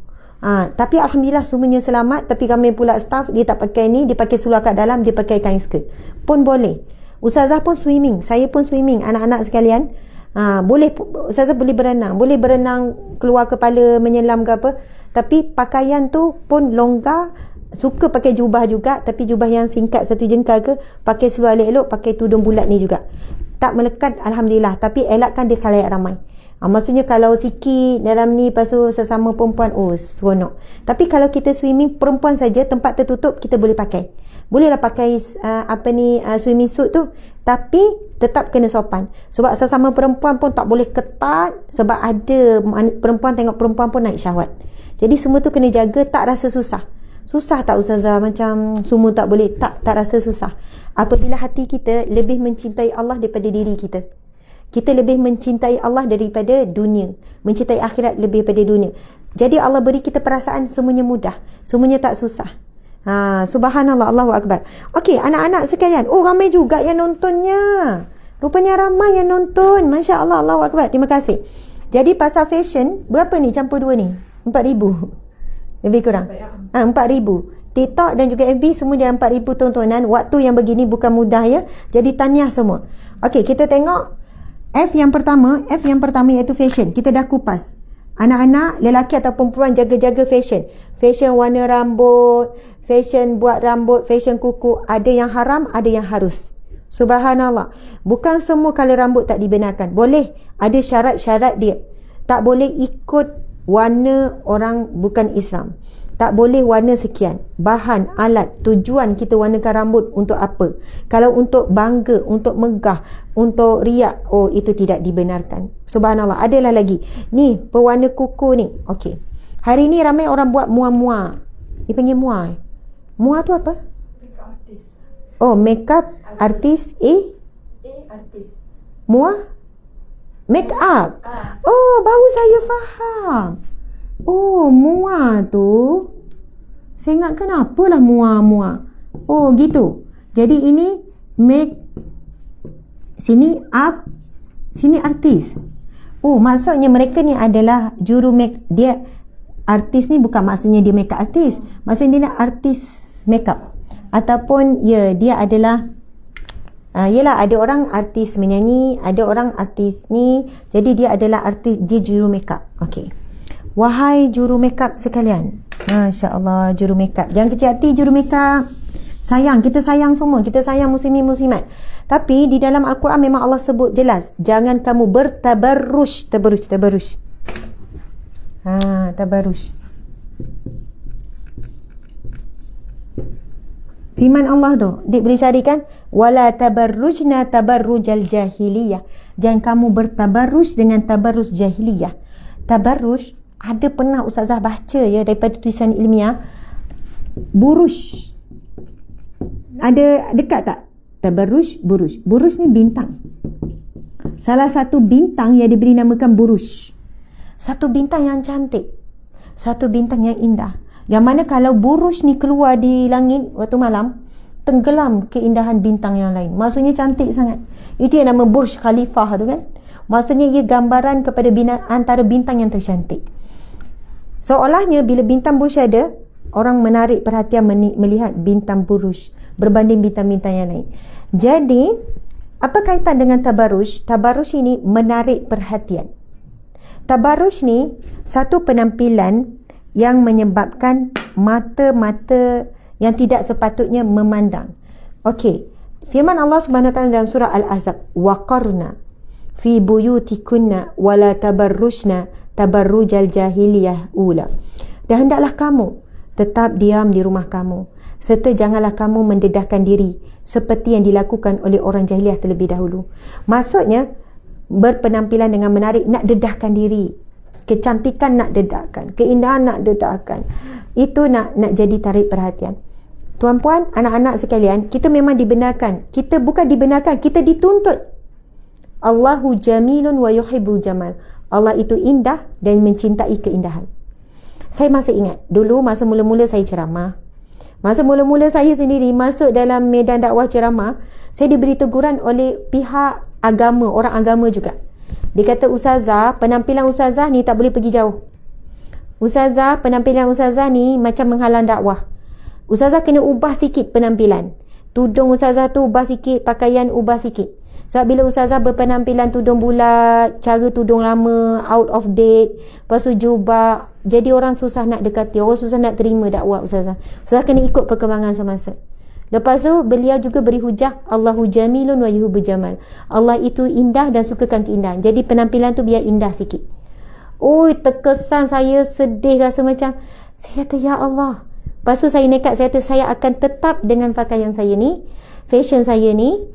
Tapi Alhamdulillah semuanya selamat. Tapi kami pula staff, dia tak pakai ni, dia pakai seluar kat dalam, dia pakai kain skirt pun boleh. Ustazah pun swimming, saya pun swimming, anak-anak sekalian. Boleh, Ustazah boleh berenang keluar kepala menyelam ke apa. Tapi pakaian tu pun longgar. Suka pakai jubah juga, tapi jubah yang singkat 1 jengkal ke, pakai seluar elok-elok, pakai tudung bulat ni juga. Tak melekat Alhamdulillah, tapi elakkan dia khalayak ramai. Maksudnya kalau sikit dalam ni, lepas tu sesama perempuan, seronok. Tapi kalau kita swimming perempuan saja, tempat tertutup, kita boleh pakai. Bolehlah pakai swimming suit tu, tapi tetap kena sopan. Sebab sesama perempuan pun tak boleh ketat, sebab ada perempuan tengok perempuan pun naik syahwat. Jadi semua tu kena jaga, tak rasa susah. Susah tak Ustazah? Macam semua tak boleh? Tak rasa susah. Apabila hati kita lebih mencintai Allah daripada diri kita. Kita lebih mencintai Allah daripada dunia. Mencintai akhirat lebih daripada dunia. Jadi Allah beri kita perasaan semuanya mudah. Semuanya tak susah. Subhanallah, Allahu Akbar. Okey, anak-anak sekalian. Ramai juga yang nontonnya. Rupanya ramai yang nonton. Masya Allah, Allahu Akbar. Terima kasih. Jadi pasal fashion, berapa ni campur dua ni? 4,000. Lebih kurang 4,000. TikTok dan juga FB semua dalam 4,000 tontonan. Waktu yang begini bukan mudah ya. Jadi tahniah semua. Okey, kita tengok F yang pertama iaitu fashion. Kita dah kupas. Anak-anak, lelaki atau perempuan, jaga-jaga fashion. Fashion warna rambut, fashion buat rambut, fashion kuku. Ada yang haram, ada yang harus. Subhanallah. Bukan semua color rambut tak dibenarkan. Boleh, ada syarat-syarat dia. Tak boleh ikut warna orang bukan Islam. Tak boleh warna sekian. Bahan, alat, tujuan kita warnakan rambut untuk apa? Kalau untuk bangga, untuk megah, untuk riak, itu tidak dibenarkan. Subhanallah. Adalah lagi. Ni, pewarna kuku ni. Okey. Hari ni ramai orang buat mua-mua. Dia panggil mua. Mua tu apa? Makeup artist. Makeup artist. Artist. Mua? Make up. Baru saya faham. Mua tu, saya ingatkan apalah mua. Gitu. Jadi ini make, sini up, sini artis. Maksudnya mereka ni adalah juru make. Dia artis ni bukan maksudnya dia make up artis. Maksudnya dia artis make up. Ataupun dia adalah yelah, ada orang artis menyanyi, ada orang artis ni. Jadi dia adalah artis, dia juru makeup. Okey. Wahai juru makeup sekalian. Masya Allah, juru makeup. Jangan kecil hati juru makeup. Sayang, kita sayang semua. Kita sayang muslimin-muslimat. Tapi di dalam Al-Quran memang Allah sebut jelas. Jangan kamu bertabarrush. Tabarrush. Firman Allah tu, boleh carikan, wala tabarrujna tabarrujal jahiliyah. Jangan kamu bertabarruj dengan tabarruj jahiliyah. Tabarruj, ada pernah Ustazah baca ya daripada tulisan ilmiah, buruj. Ada dekat tak? Tabarruj, buruj. Buruj ni bintang. Salah satu bintang yang diberi namakan buruj. Satu bintang yang cantik. Satu bintang yang indah. Yang mana kalau buruj ni keluar di langit waktu malam, tenggelam keindahan bintang yang lain. Maksudnya cantik sangat. Itu yang nama Burj Khalifah tu kan. Maksudnya ia gambaran kepada antara bintang yang tercantik. Seolahnya bila bintang buruj ada, orang menarik perhatian melihat bintang buruj berbanding bintang-bintang yang lain. Jadi, apa kaitan dengan tabarruj? Tabarruj ini menarik perhatian. Tabarruj ni satu penampilan yang menyebabkan mata-mata yang tidak sepatutnya memandang. Okey, firman Allah Subhanahu Wa Taala dalam surah Al-Ahzab, waqarna fi buyutikunna wala tabarrujna tabarrujal jahiliyah ula. Dan hendaklah kamu tetap diam di rumah kamu, serta janganlah kamu mendedahkan diri seperti yang dilakukan oleh orang jahiliah terlebih dahulu. Maksudnya berpenampilan dengan menarik, nak dedahkan diri, kecantikan nak dedahkan, keindahan nak dedahkan, itu nak jadi tarik perhatian. Tuan-puan, anak-anak sekalian, kita memang dibenarkan. Kita bukan dibenarkan, kita dituntut. Allahu jamilun wa yuhibbul jamal. Allah itu indah dan mencintai keindahan. Saya masih ingat dulu masa mula-mula saya ceramah. Masa mula-mula saya sendiri masuk dalam medan dakwah ceramah, saya diberi teguran oleh pihak agama, orang agama juga. Dia kata, ustazah, penampilan ustazah ni tak boleh pergi jauh. Ustazah, penampilan ustazah ni macam menghalang dakwah. Ustazah kena ubah sikit penampilan. Tudung ustazah tu ubah sikit, pakaian ubah sikit. Sebab bila ustazah berpenampilan tudung bulat, cara tudung lama, out of date, lepas tu jubah, jadi orang susah nak dekati, orang susah nak terima dakwah ustazah. Ustazah kena ikut perkembangan semasa. Lepas tu beliau juga beri hujah, Allahu jamilun wa yuhibbul jamal. Allah itu indah dan sukakan keindahan. Jadi penampilan tu biar indah sikit. Terkesan saya, sedih rasa macam, saya kata, ya Allah. Lepas tu saya nekat, saya kata, saya akan tetap dengan pakaian saya ni, fashion saya ni,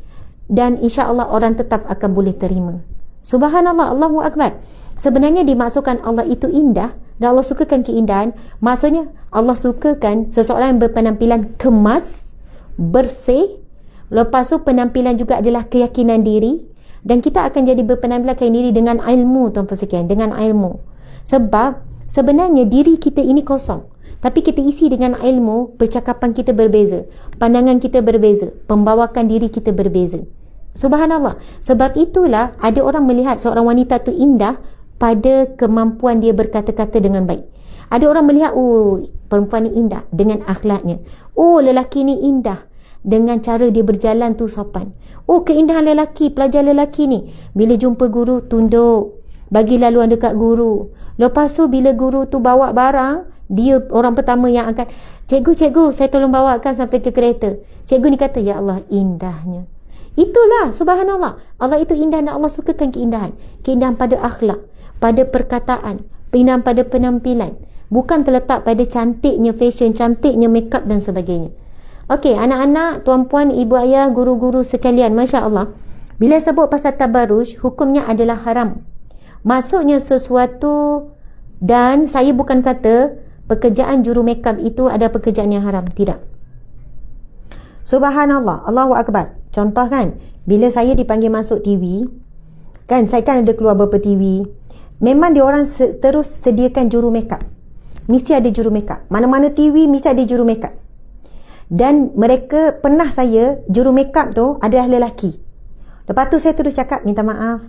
dan insya-Allah orang tetap akan boleh terima. Subhanallah, Allahu Akbar. Sebenarnya dimaksudkan Allah itu indah dan Allah sukakan keindahan. Maksudnya Allah sukakan seseorang yang berpenampilan kemas, bersih. Lepas tu penampilan juga adalah keyakinan diri. Dan kita akan jadi berpenampilan keyakinan diri dengan ilmu, tuan-tuan sekalian, dengan ilmu. Sebab sebenarnya diri kita ini kosong, tapi kita isi dengan ilmu. Percakapan kita berbeza, pandangan kita berbeza, pembawakan diri kita berbeza. Subhanallah. Sebab itulah ada orang melihat seorang wanita tu indah pada kemampuan dia berkata-kata dengan baik. Ada orang melihat, perempuan ni indah dengan akhlaknya. Lelaki ni indah dengan cara dia berjalan tu sopan. Keindahan lelaki, pelajar lelaki ni, bila jumpa guru tunduk, bagi laluan dekat guru. Lepas tu bila guru tu bawa barang, dia orang pertama yang akan, cikgu, saya tolong bawakan sampai ke kereta. Cikgu ni kata, ya Allah, indahnya. Itulah, subhanallah, Allah itu indah dan Allah sukakan keindahan. Keindahan pada akhlak, pada perkataan, keindahan pada penampilan. Bukan terletak pada cantiknya fashion, cantiknya makeup dan sebagainya. Okey, anak-anak, tuan-puan, ibu ayah, guru-guru sekalian, Masya Allah, bila sebut pasal tabaruj, hukumnya adalah haram. Maksudnya sesuatu, dan saya bukan kata pekerjaan juru makeup itu ada pekerjaan yang haram. Tidak. Subhanallah, Allahu Akbar. Contoh kan, bila saya dipanggil masuk TV, kan saya kan ada keluar beberapa TV, memang dia orang terus sediakan juru makeup. Mesti ada juru makeup. Mana-mana TV mesti ada juru makeup. Dan mereka, pernah saya, juru makeup tu adalah lelaki. Lepas tu saya terus cakap, minta maaf.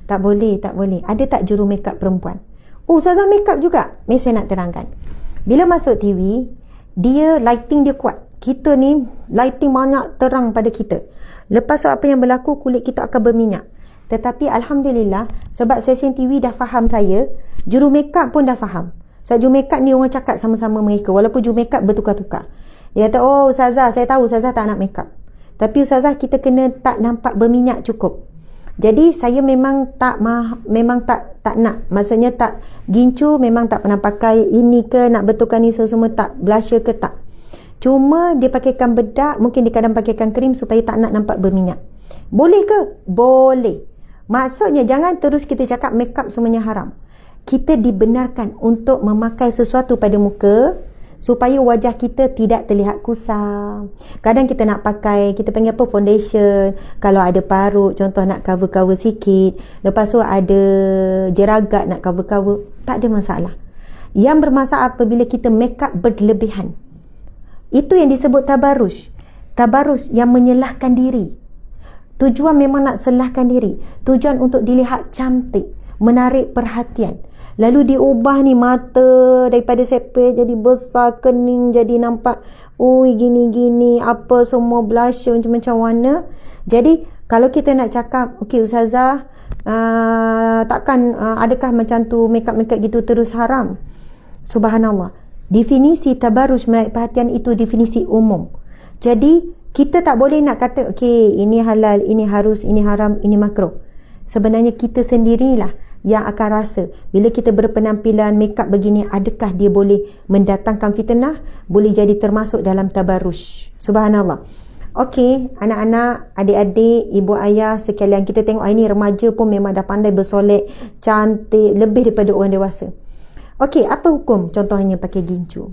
Tak boleh. Ada tak juru makeup perempuan? Ustazah makeup juga. Ni saya nak terangkan. Bila masuk TV, dia lighting dia kuat. Kita ni lighting banyak terang pada kita. Lepas tu apa yang berlaku, kulit kita akan berminyak. Tetapi Alhamdulillah, sebab session TV dah faham saya, juru makeup pun dah faham. Sebab juru makeup ni orang cakap sama-sama mereka, walaupun juru makeup bertukar-tukar. Dia kata, ustazah, saya tahu ustazah tak nak makeup, tapi ustazah kita kena tak nampak berminyak cukup. Jadi saya memang tak nak, maksudnya tak gincu, memang tak pernah pakai ini ke, nak betulkan ni semua tak, blusher ke tak. Cuma dia pakaikan bedak, mungkin dia kadang pakaikan krim supaya tak nak nampak berminyak. Boleh ke? Boleh. Maksudnya jangan terus kita cakap makeup semuanya haram. Kita dibenarkan untuk memakai sesuatu pada muka supaya wajah kita tidak terlihat kusam. Kadang kita nak pakai, kita panggil apa, foundation. Kalau ada parut, contoh nak cover-cover sikit. Lepas tu ada jeragat nak cover-cover, tak ada masalah. Yang bermasalah apabila kita makeup berlebihan. Itu yang disebut tabarruj. Tabarruj yang menyelahkan diri. Tujuan memang nak selahkan diri. Tujuan untuk dilihat cantik, menarik perhatian. Lalu diubah ni mata daripada sepet jadi besar, kening jadi nampak gini-gini, apa semua blusher macam-macam warna. Jadi kalau kita nak cakap, okey ustazah, takkan adakah macam tu makeup gitu terus haram? Subhanallah. Definisi tabarruj menarik perhatian itu definisi umum. Jadi kita tak boleh nak kata okey, ini halal, ini harus, ini haram, ini makruh. Sebenarnya kita sendirilah yang akan rasa bila kita berpenampilan make up begini, adakah dia boleh mendatangkan fitnah, boleh jadi termasuk dalam tabarruj. Subhanallah. Okey, anak-anak, adik-adik, ibu ayah sekalian, kita tengok ini remaja pun memang dah pandai bersolek, cantik, lebih daripada orang dewasa. Okey, apa hukum contohnya pakai gincu?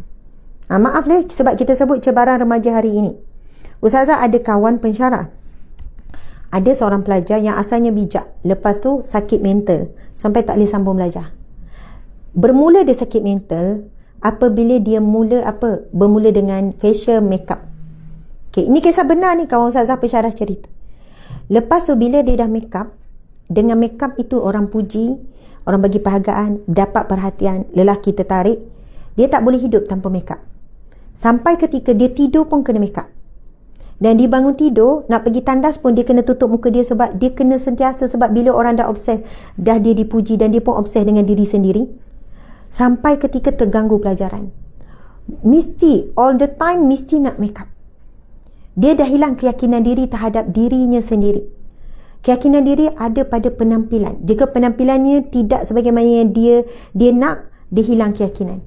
Maaf lah sebab kita sebut cabaran remaja hari ini. Ustazah ada kawan pensyarah. Ada seorang pelajar yang asalnya bijak, lepas tu sakit mental sampai tak boleh sambung belajar. Bermula dia sakit mental apabila dia bermula dengan facial makeup. Okey, ini kisah benar ni, kawan Ustazah pensyarah cerita. Lepas tu bila dia dah makeup, dengan makeup itu orang puji, orang bagi penghargaan, dapat perhatian, lelaki tertarik, dia tak boleh hidup tanpa makeup. Sampai ketika dia tidur pun kena makeup. Dan dia bangun tidur, nak pergi tandas pun dia kena tutup muka dia sebab dia kena sentiasa, sebab bila orang dah obses, dah dia dipuji dan dia pun obses dengan diri sendiri. Sampai ketika terganggu pelajaran. Mesti, all the time mesti nak makeup. Dia dah hilang keyakinan diri terhadap dirinya sendiri. Keyakinan diri ada pada penampilan. Jika penampilannya tidak sebagaimana yang dia nak, dia hilang keyakinan.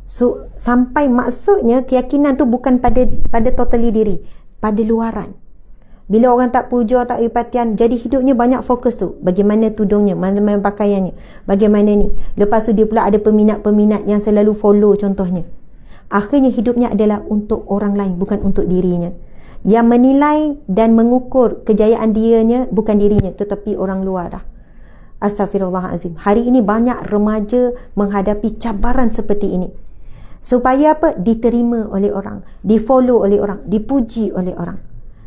So, sampai maksudnya keyakinan tu bukan pada totally diri, pada luaran. Bila orang tak puja, tak beri perhatian, jadi hidupnya banyak fokus tu. Bagaimana tudungnya, bagaimana pakaiannya, bagaimana ni. Lepas tu dia pula ada peminat-peminat yang selalu follow contohnya. Akhirnya hidupnya adalah untuk orang lain, bukan untuk dirinya. Yang menilai dan mengukur kejayaan dianya bukan dirinya, tetapi orang luar dah. Astaghfirullahalazim. Hari ini banyak remaja menghadapi cabaran seperti ini. Supaya apa? Diterima oleh orang, di-follow oleh orang, dipuji oleh orang.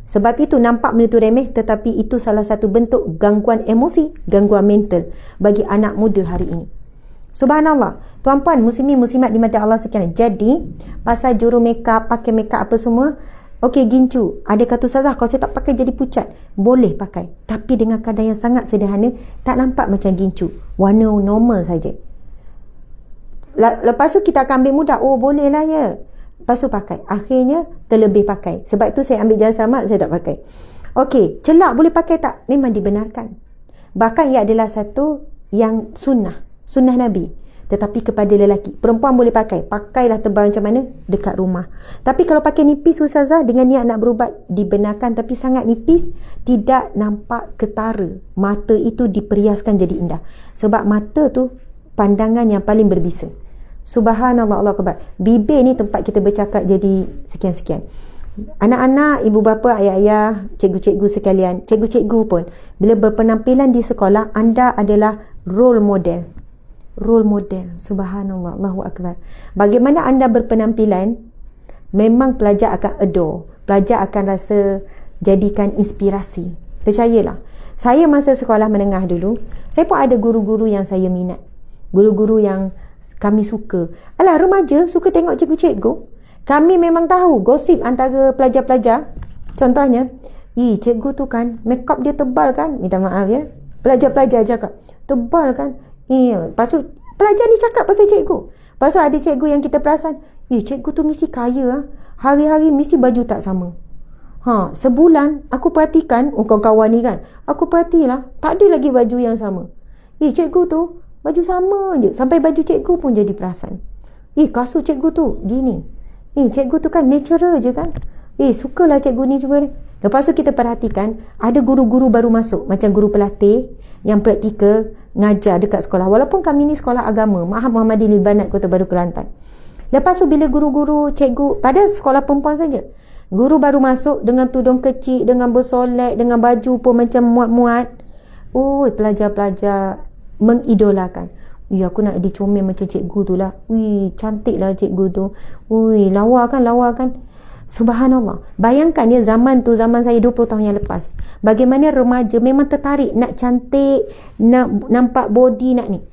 Sebab itu nampak benda tu remeh, tetapi itu salah satu bentuk gangguan emosi, gangguan mental bagi anak muda hari ini. Subhanallah. Tuan-puan, muslimin muslimat di mata Allah sekalian. Jadi, pasal juru makeup, pakai makeup apa semua, okey, gincu. Ada kata Ustazah, kalau saya tak pakai jadi pucat. Boleh pakai. Tapi dengan kadar yang sangat sederhana, tak nampak macam gincu. Warna normal saja. Lepas tu kita akan ambil mudah. Oh, boleh lah ya. Lepas tu pakai. Akhirnya terlebih pakai. Sebab tu saya ambil jalan selamat, saya tak pakai. Okey, celak boleh pakai tak? Memang dibenarkan. Bahkan ia adalah satu yang sunnah. Sunnah Nabi. Tetapi kepada lelaki, perempuan boleh pakai. Pakailah tebal macam mana dekat rumah. Tapi kalau pakai nipis Ustazah dengan niat nak berubat, dibenarkan, tapi sangat nipis, tidak nampak ketara. Mata itu diperiaskan jadi indah. Sebab mata tu pandangan yang paling berbisa. Subhanallah, Allah Akbar. Bibir ni tempat kita bercakap jadi sekian-sekian. Anak-anak, ibu bapa, ayah-ayah, cikgu-cikgu sekalian, cikgu-cikgu pun, bila berpenampilan di sekolah, anda adalah role model. Role model. Subhanallah, Allahu Akbar. Bagaimana anda berpenampilan, memang pelajar akan adore. Pelajar akan rasa jadikan inspirasi. Percayalah. Saya masa sekolah menengah dulu, saya pun ada guru-guru yang saya minat. Guru-guru yang kami suka. Alah, remaja suka tengok cikgu-cikgu. Kami memang tahu gosip antara pelajar-pelajar. Contohnya, cikgu tu kan, makeup dia tebal kan? Minta maaf ya. Pelajar-pelajar cakap, tebal kan? Lepas tu, pelajar ni cakap pasal cikgu. Lepas tu ada cikgu yang kita perasan, cikgu tu mesti kaya. Hari-hari mesti baju tak sama. Sebulan, aku perhatikan, kawan-kawan ni kan, aku perhatilah, tak ada lagi baju yang sama. Cikgu tu, baju sama je. Sampai baju cikgu pun jadi perasan. Kasut cikgu tu gini. Cikgu tu kan natural je kan. Sukalah cikgu ni cuba ni. Lepas tu kita perhatikan, ada guru-guru baru masuk, macam guru pelatih yang praktikal ngajar dekat sekolah. Walaupun kami ni sekolah agama, Ma'had Muhammadiyah Lil Banat Kota Baru Kelantan. Lepas tu bila guru-guru, cikgu, pada sekolah perempuan saja, guru baru masuk dengan tudung kecil, dengan bersolek, dengan baju pun macam muat-muat. Pelajar-pelajar mengidolakan. Aku nak dicomel macam cikgu tu lah. Cantik lah cikgu tu. Lawa kan. Subhanallah. Bayangkan ya, zaman tu, zaman saya 20 tahun yang lepas. Bagaimana remaja memang tertarik nak cantik, nak nampak body, nak ni.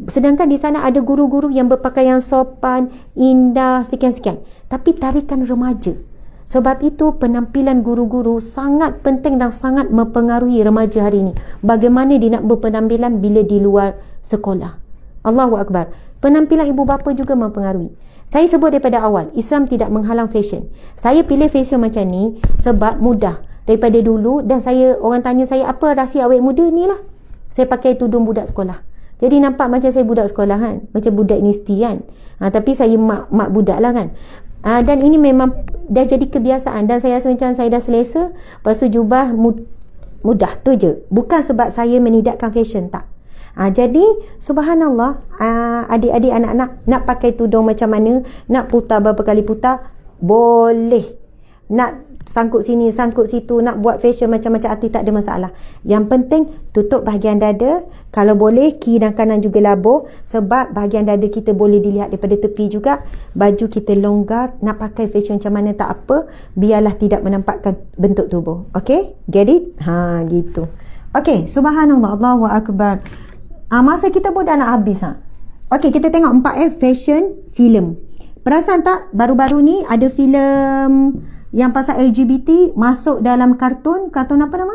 Sedangkan di sana ada guru-guru yang berpakaian sopan, indah, sekian-sekian. Tapi tarikan remaja. Sebab itu penampilan guru-guru sangat penting dan sangat mempengaruhi remaja hari ini. Bagaimana dia nak berpenampilan bila di luar sekolah. Allahu Akbar. Penampilan ibu bapa juga mempengaruhi. Saya sebut daripada awal, Islam tidak menghalang fashion. Saya pilih fashion macam ni sebab mudah daripada dulu. Dan orang tanya saya, apa rahsia awet muda ni lah. Saya pakai tudung budak sekolah. Jadi nampak macam saya budak sekolah kan, macam budak universiti kan. Tapi saya mak budak lah kan. Dan ini memang dah jadi kebiasaan. Dan saya rasa macam saya dah selesa. Lepas tu jubah mudah tu je. Bukan sebab saya menidakkan fashion, tak. Jadi subhanallah, adik-adik anak-anak nak pakai tudung macam mana, nak putar berapa kali putar, boleh. Nak sangkut sini, sangkut situ, nak buat fashion macam-macam artis, tak ada masalah. Yang penting tutup bahagian dada. Kalau boleh kiri dan kanan juga labur, sebab bahagian dada kita boleh dilihat daripada tepi juga. Baju kita longgar, nak pakai fashion macam mana tak apa, biarlah tidak menampakkan bentuk tubuh. Okay, get it? Gitu. Okay, subhanallah, Allahu Akbar. Masa kita pun dah nak habis. Okay, kita tengok 4 fashion, filem. Perasan tak baru-baru ni ada filem yang pasal LGBT masuk dalam kartun apa nama?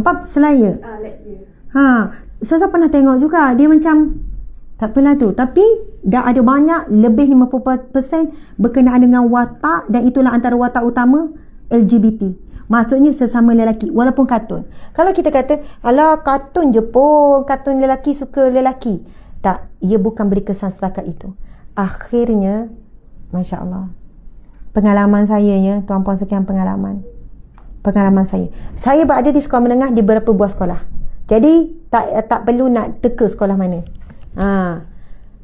Bab Slayer. Saya pernah tengok juga. Dia macam tak apalah tu, tapi dah ada banyak, lebih 50% berkenaan dengan watak, dan itulah antara watak utama LGBT. Maksudnya sesama lelaki walaupun kartun. Kalau kita kata, alah kartun je pun, kartun lelaki suka lelaki. Tak, ia bukan berkesan setakat itu. Akhirnya, Masya Allah, pengalaman saya ya, tuan-puan sekian pengalaman saya. Saya berada di sekolah menengah di beberapa buah sekolah. Jadi tak perlu nak teka sekolah mana.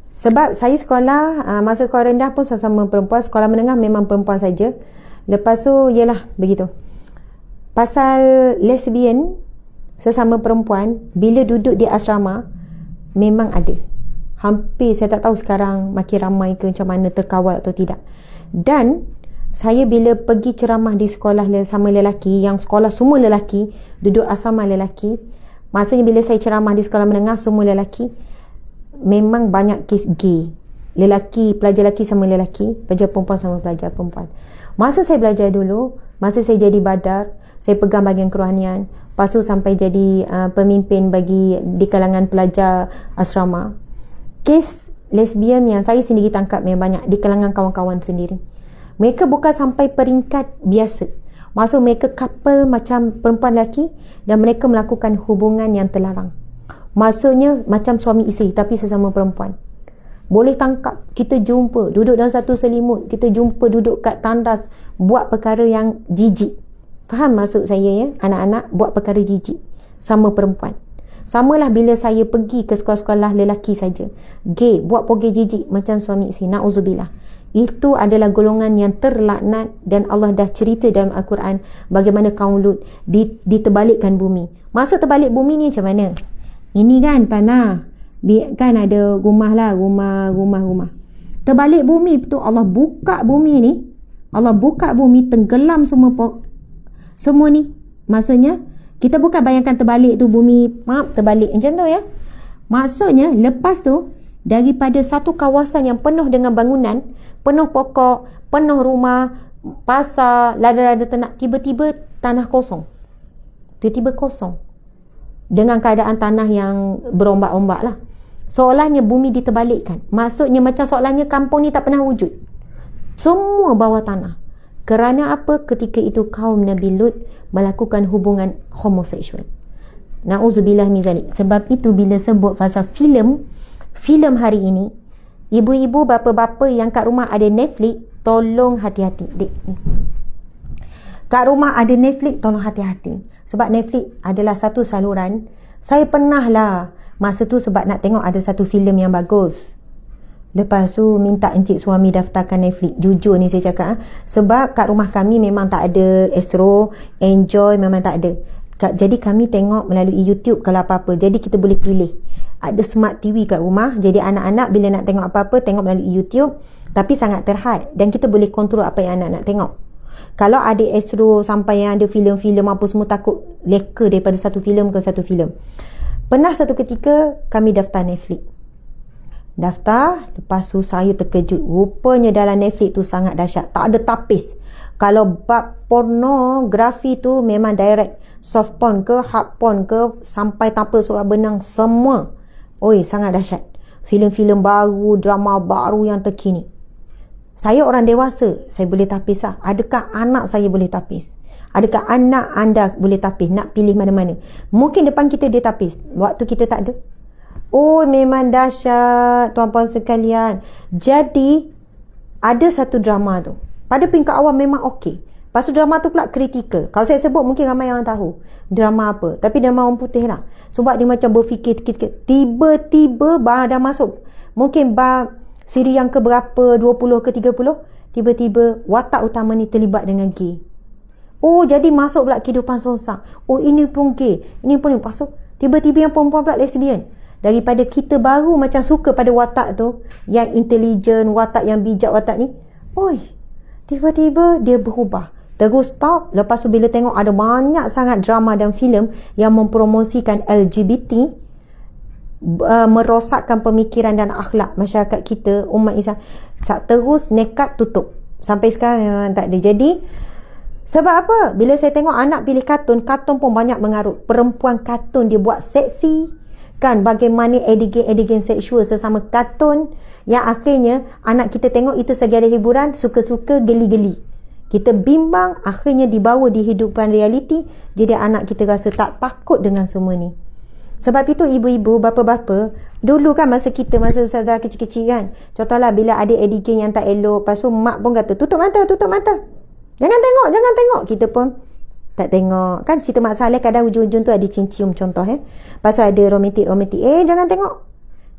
Sebab saya sekolah masa sekolah rendah pun sesama perempuan, sekolah menengah memang perempuan saja. Lepas tu ialah begitu. Pasal lesbian, sesama perempuan, bila duduk di asrama memang ada. Hampir saya tak tahu sekarang makin ramai ke macam mana, terkawal atau tidak. Dan saya bila pergi ceramah di sekolah sama lelaki, yang sekolah semua lelaki, duduk asrama lelaki, maksudnya bila saya ceramah di sekolah menengah semua lelaki, memang banyak kes gay. Lelaki, pelajar lelaki sama lelaki, pelajar perempuan sama pelajar perempuan. Masa saya belajar dulu, masa saya jadi badar, saya pegang bahagian kerohanian, lepas tu sampai jadi pemimpin bagi di kalangan pelajar asrama. Kes lesbian yang saya sendiri tangkap memang banyak di kalangan kawan-kawan sendiri. Mereka bukan sampai peringkat biasa. Maksud mereka couple macam perempuan lelaki, dan mereka melakukan hubungan yang terlarang. Maksudnya macam suami isteri tapi sesama perempuan. Boleh tangkap, kita jumpa duduk dalam satu selimut, kita jumpa duduk kat tandas, buat perkara yang jijik. Faham maksud saya ya? Anak-anak buat perkara jijik sama perempuan. Samalah bila saya pergi ke sekolah-sekolah lelaki saja, gay, buat poge jijik macam suami isteri. Na'udzubillah. Itu adalah golongan yang terlaknat, dan Allah dah cerita dalam Al-Quran bagaimana kaum Lut diterbalikkan bumi. Maksud terbalik bumi ni macam mana? Ini kan tanah, kan ada rumah lah, rumah. Terbalik bumi betul, Allah buka bumi ni, tenggelam semua ni. Maksudnya kita bukan bayangkan terbalik tu bumi terbalik macam tu ya. Maksudnya lepas tu, daripada satu kawasan yang penuh dengan bangunan, penuh pokok, penuh rumah, pasar, lada-lada ternak, tiba-tiba tanah kosong. Tiba-tiba kosong. Dengan keadaan tanah yang berombak-ombak lah. Seolahnya bumi diterbalikkan. Maksudnya macam seolahnya kampung ni tak pernah wujud. Semua bawah tanah. Kerana apa? Ketika itu kaum Nabi Lut melakukan hubungan homoseksual. Na'udzubillah min zalik. Sebab itu bila sebut pasal filem hari ini, ibu-ibu, bapa-bapa yang kat rumah ada Netflix, tolong hati-hati. Kat rumah ada Netflix, tolong hati-hati. Sebab Netflix adalah satu saluran. Saya pernah lah masa tu sebab nak tengok ada satu filem yang bagus. Lepas tu minta encik suami daftarkan Netflix. Jujur ni saya cakap, sebab kat rumah kami memang tak ada Astro, Enjoy, memang tak ada. Jadi kami tengok melalui YouTube kalau apa-apa. Jadi kita boleh pilih. Ada smart TV kat rumah, jadi anak-anak bila nak tengok apa-apa tengok melalui YouTube, tapi sangat terhad, dan kita boleh kontrol apa yang anak nak tengok. Kalau ada Astro sampai yang ada filem-filem apa semua, takut leka daripada satu filem ke satu filem. Pernah satu ketika kami daftar Netflix. Daftar. Lepas tu saya terkejut. Rupanya dalam Netflix tu sangat dahsyat. Tak ada tapis. Kalau bab pornografi tu memang direct. Soft porn ke, hard porn ke, sampai tanpa surat benang, semua. Oi, sangat dahsyat. Filem-filem baru, drama baru yang terkini. Saya orang dewasa, saya boleh tapis lah. Adakah anak saya boleh tapis? Adakah anak anda boleh tapis? Nak pilih mana-mana. Mungkin depan kita dia tapis. Waktu kita tak ada. Oh, memang dahsyat, tuan-puan sekalian. Jadi, ada satu drama tu. Pada peringkat awal memang okey. Lepas tu drama tu pula kritikal. Kalau saya sebut mungkin ramai yang tahu drama apa. Tapi drama orang putih lah. Sebab dia macam berfikir tiba-tiba dah masuk. Mungkin siri yang keberapa, 20 ke 30. Tiba-tiba watak utama ni terlibat dengan gay. Oh, jadi masuk pula kehidupan seorang. Oh, ini pun gay. Ini pun ni. Lepas tu tiba-tiba yang perempuan pula lesbian. Daripada kita baru macam suka pada watak tu, yang intelijen, watak yang bijak, watak ni. Oi, tiba-tiba dia berubah. Terus stop. Lepas tu bila tengok ada banyak sangat drama dan filem yang mempromosikan LGBT, merosakkan pemikiran dan akhlak masyarakat kita, umat Islam, terus nekat tutup. Sampai sekarang memang tak ada. Jadi sebab apa? Bila saya tengok anak pilih kartun pun banyak mengarut. Perempuan kartun dia buat seksi. Kan bagaimana adegan seksual sesama kartun, yang akhirnya anak kita tengok itu sebagai hiburan, suka-suka, geli-geli. Kita bimbang, akhirnya dibawa di hidupan realiti. Jadi anak kita rasa tak takut dengan semua ni. Sebab itu ibu-ibu, bapa-bapa, dulu kan masa ustazah kecil-kecil kan, contohlah bila ada adegan yang tak elok, lepas tu mak pun kata tutup mata. Jangan tengok. Kita pun tak tengok. Kan cerita Mak Saleh kadang ujung-ujung tu ada cium-cium contoh. Lepas tu ada romantik. Jangan tengok.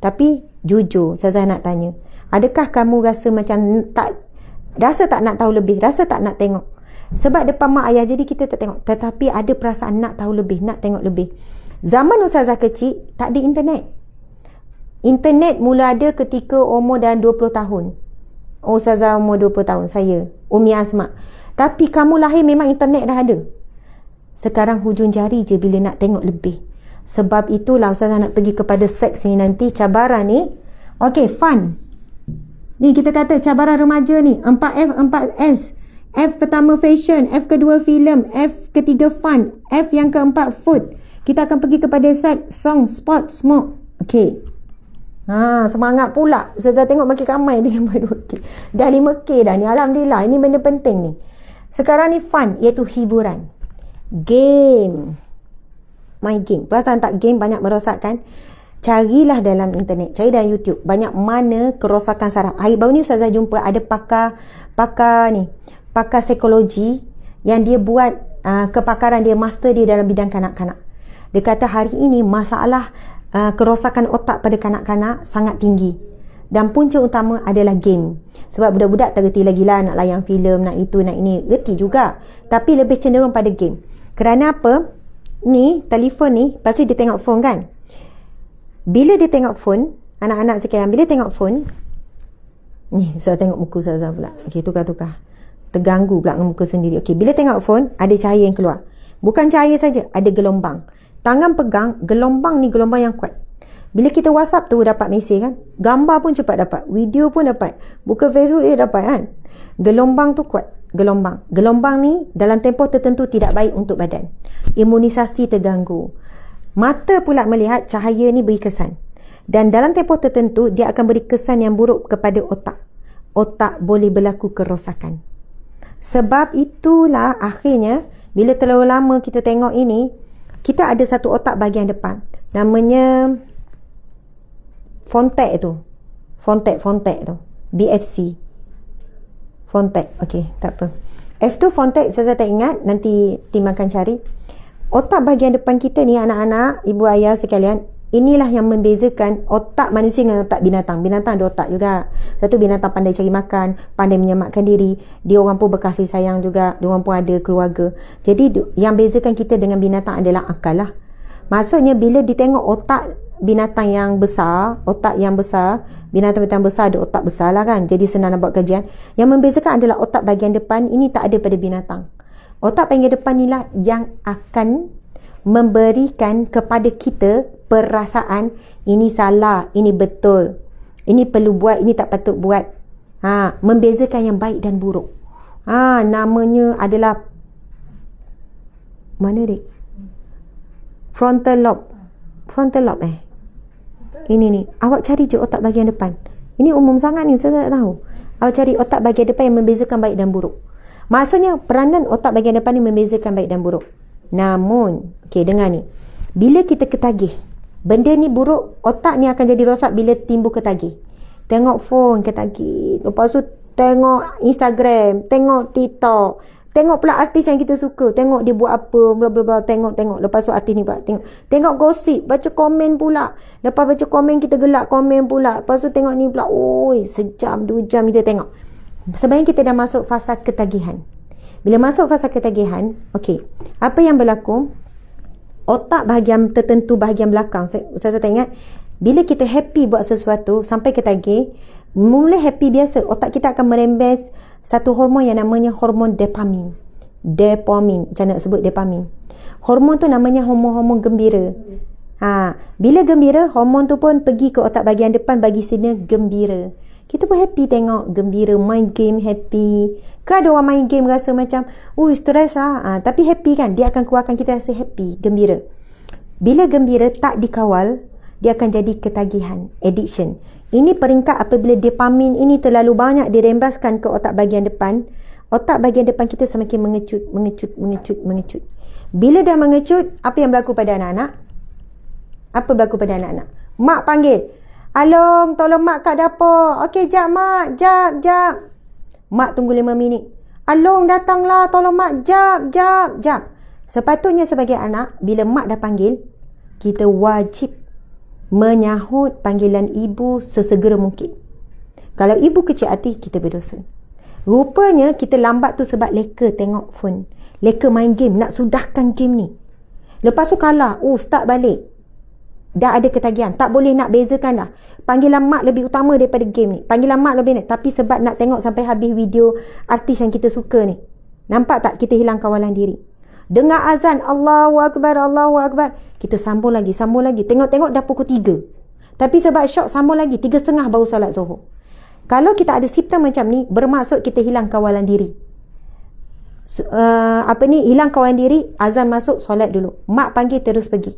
Tapi jujur, Ustazah nak tanya, adakah kamu rasa macam tak nak tahu lebih, rasa tak nak tengok? Sebab depan mak ayah jadi kita tak tengok. Tetapi ada perasaan nak tahu lebih, nak tengok lebih. Zaman Ustazah kecil tak ada internet. Internet mula ada ketika umur dalam 20 tahun. Ustazah umur 20 tahun, saya Umi Asma. Tapi kamu lahir memang internet dah ada. Sekarang hujung jari je bila nak tengok lebih. Sebab itulah Ustazah nak pergi kepada seks ni nanti, cabaran ni. Okey, fun. Ni kita kata cabaran remaja ni, 4F, 4S. F pertama fashion, F kedua filem, F ketiga fun, F yang keempat food. Kita akan pergi kepada seks, song, sport, smoke. Okey. Semangat pula. Ustazah tengok makin ramai dia dah 5K dah ni. Alhamdulillah, ini benda penting ni. Sekarang ni fun, iaitu hiburan. Game. Main game. Perasaan tak game banyak merosakkan? Carilah dalam internet, cari dalam YouTube. Banyak mana kerosakan saraf. Hari baru ni Ustazah jumpa ada pakar psikologi yang dia buat kepakaran dia, master dia dalam bidang kanak-kanak. Dia kata hari ini masalah kerosakan otak pada kanak-kanak sangat tinggi. Dan punca utama adalah game. Sebab budak-budak tak reti lagi lah nak layan filem, nak itu, nak ini. Reti juga. Tapi lebih cenderung pada game. Kerana apa? Ni, telefon ni, lepas tu dia tengok phone kan? Bila dia tengok phone, anak-anak sekalian, bila tengok phone, ni, saya tengok muka Ustazah pula. Okey, tukar-tukar. Terganggu pula dengan muka sendiri. Okey, bila tengok phone, ada cahaya yang keluar. Bukan cahaya saja, ada gelombang. Tangan pegang, gelombang ni gelombang yang kuat. Bila kita WhatsApp tu dapat mesej kan, gambar pun cepat dapat, video pun dapat, buka Facebook dapat kan. Gelombang tu kuat. Gelombang ni dalam tempoh tertentu tidak baik untuk badan. Imunisasi terganggu. Mata pula melihat cahaya ni beri kesan. Dan dalam tempoh tertentu dia akan beri kesan yang buruk kepada otak. Otak boleh berlaku kerosakan. Sebab itulah akhirnya bila terlalu lama kita tengok ini, kita ada satu otak bahagian depan. Namanya Fontek tu. BFC. Fontek. Okey, tak apa. F tu Fontek, saya tak ingat. Nanti tim akan cari. Otak bahagian depan kita ni, anak-anak, ibu ayah sekalian, inilah yang membezakan otak manusia dengan otak binatang. Binatang ada otak juga. Satu, binatang pandai cari makan, pandai menyematkan diri. Dia orang pun berkasih sayang juga. Dia orang pun ada keluarga. Jadi yang bezakan kita dengan binatang adalah akal lah. Maksudnya bila ditengok otak binatang yang besar, binatang besar ada otak besar lah kan. Jadi senang nak buat kajian. Yang membezakan adalah otak bahagian depan. Ini tak ada pada binatang. Otak bahagian depan inilah yang akan memberikan kepada kita perasaan ini salah, ini betul. Ini perlu buat, ini tak patut buat. Membezakan yang baik dan buruk. Namanya adalah mana dik? Frontal lobe. Ini ni. Awak cari je otak bahagian depan. Ini umum sangat ni, saya tak tahu. Awak cari otak bahagian depan yang membezakan baik dan buruk. Maksudnya peranan otak bahagian depan ni membezakan baik dan buruk. Namun, dengar ni. Bila kita ketagih, benda ni buruk, otak ni akan jadi rosak bila timbul ketagih. Tengok phone ketagih. Lepas tu tengok Instagram, tengok TikTok. Tengok pula artis yang kita suka. Tengok dia buat apa, bla bla bla. Tengok. Lepas tu artis ni pula tengok gosip, baca komen pula. Lepas baca komen kita gelak komen pula. Lepas tu tengok ni pula. Sejam, 2 jam kita tengok. Sebenarnya kita dah masuk fasa ketagihan. Bila masuk fasa ketagihan, apa yang berlaku? Otak bahagian tertentu, bahagian belakang, saya tak ingat. Bila kita happy buat sesuatu sampai ketagih, mula happy biasa, otak kita akan merembes satu hormon yang namanya hormon dopamin. Macam nak sebut dopamin. Hormon tu namanya hormon gembira. Bila gembira, hormon tu pun pergi ke otak bahagian depan bagi signal gembira. Kita pun happy tengok gembira, main game happy. Ke ada orang main game rasa macam stres lah. Tapi happy kan, dia akan keluarkan kita rasa happy, gembira. Bila gembira tak dikawal, dia akan jadi ketagihan, addiction. Ini peringkat apabila dopamin ini terlalu banyak dirembaskan ke otak bahagian depan. Otak bahagian depan kita semakin mengecut. Bila dah mengecut, apa yang berlaku pada anak-anak? Mak panggil, "Along, tolong mak kat dapur." "Okey, jap mak, jap." Mak tunggu 5 minit. "Along, datanglah, tolong mak, jap." Sepatutnya sebagai anak, bila mak dah panggil, kita wajib menyahut panggilan ibu sesegera mungkin. Kalau ibu kecil hati, kita berdosa. Rupanya kita lambat tu sebab leka tengok phone, leka main game, nak sudahkan game ni. Lepas tu kalah, start balik. Dah ada ketagihan, tak boleh nak bezakan dah. Panggilan mak lebih utama daripada game ni. Panggilan mak lebih ni, tapi sebab nak tengok sampai habis video artis yang kita suka ni. Nampak tak kita hilang kawalan diri? Dengar azan, Allahu Akbar, kita sambung lagi. Tengok dah pukul 3. Tapi sebab syok, sambung lagi 3.30 baru solat Zuhur. Kalau kita ada simptom macam ni, bermaksud kita hilang kawalan diri. Hilang kawalan diri, azan masuk, solat dulu. Mak panggil, terus pergi.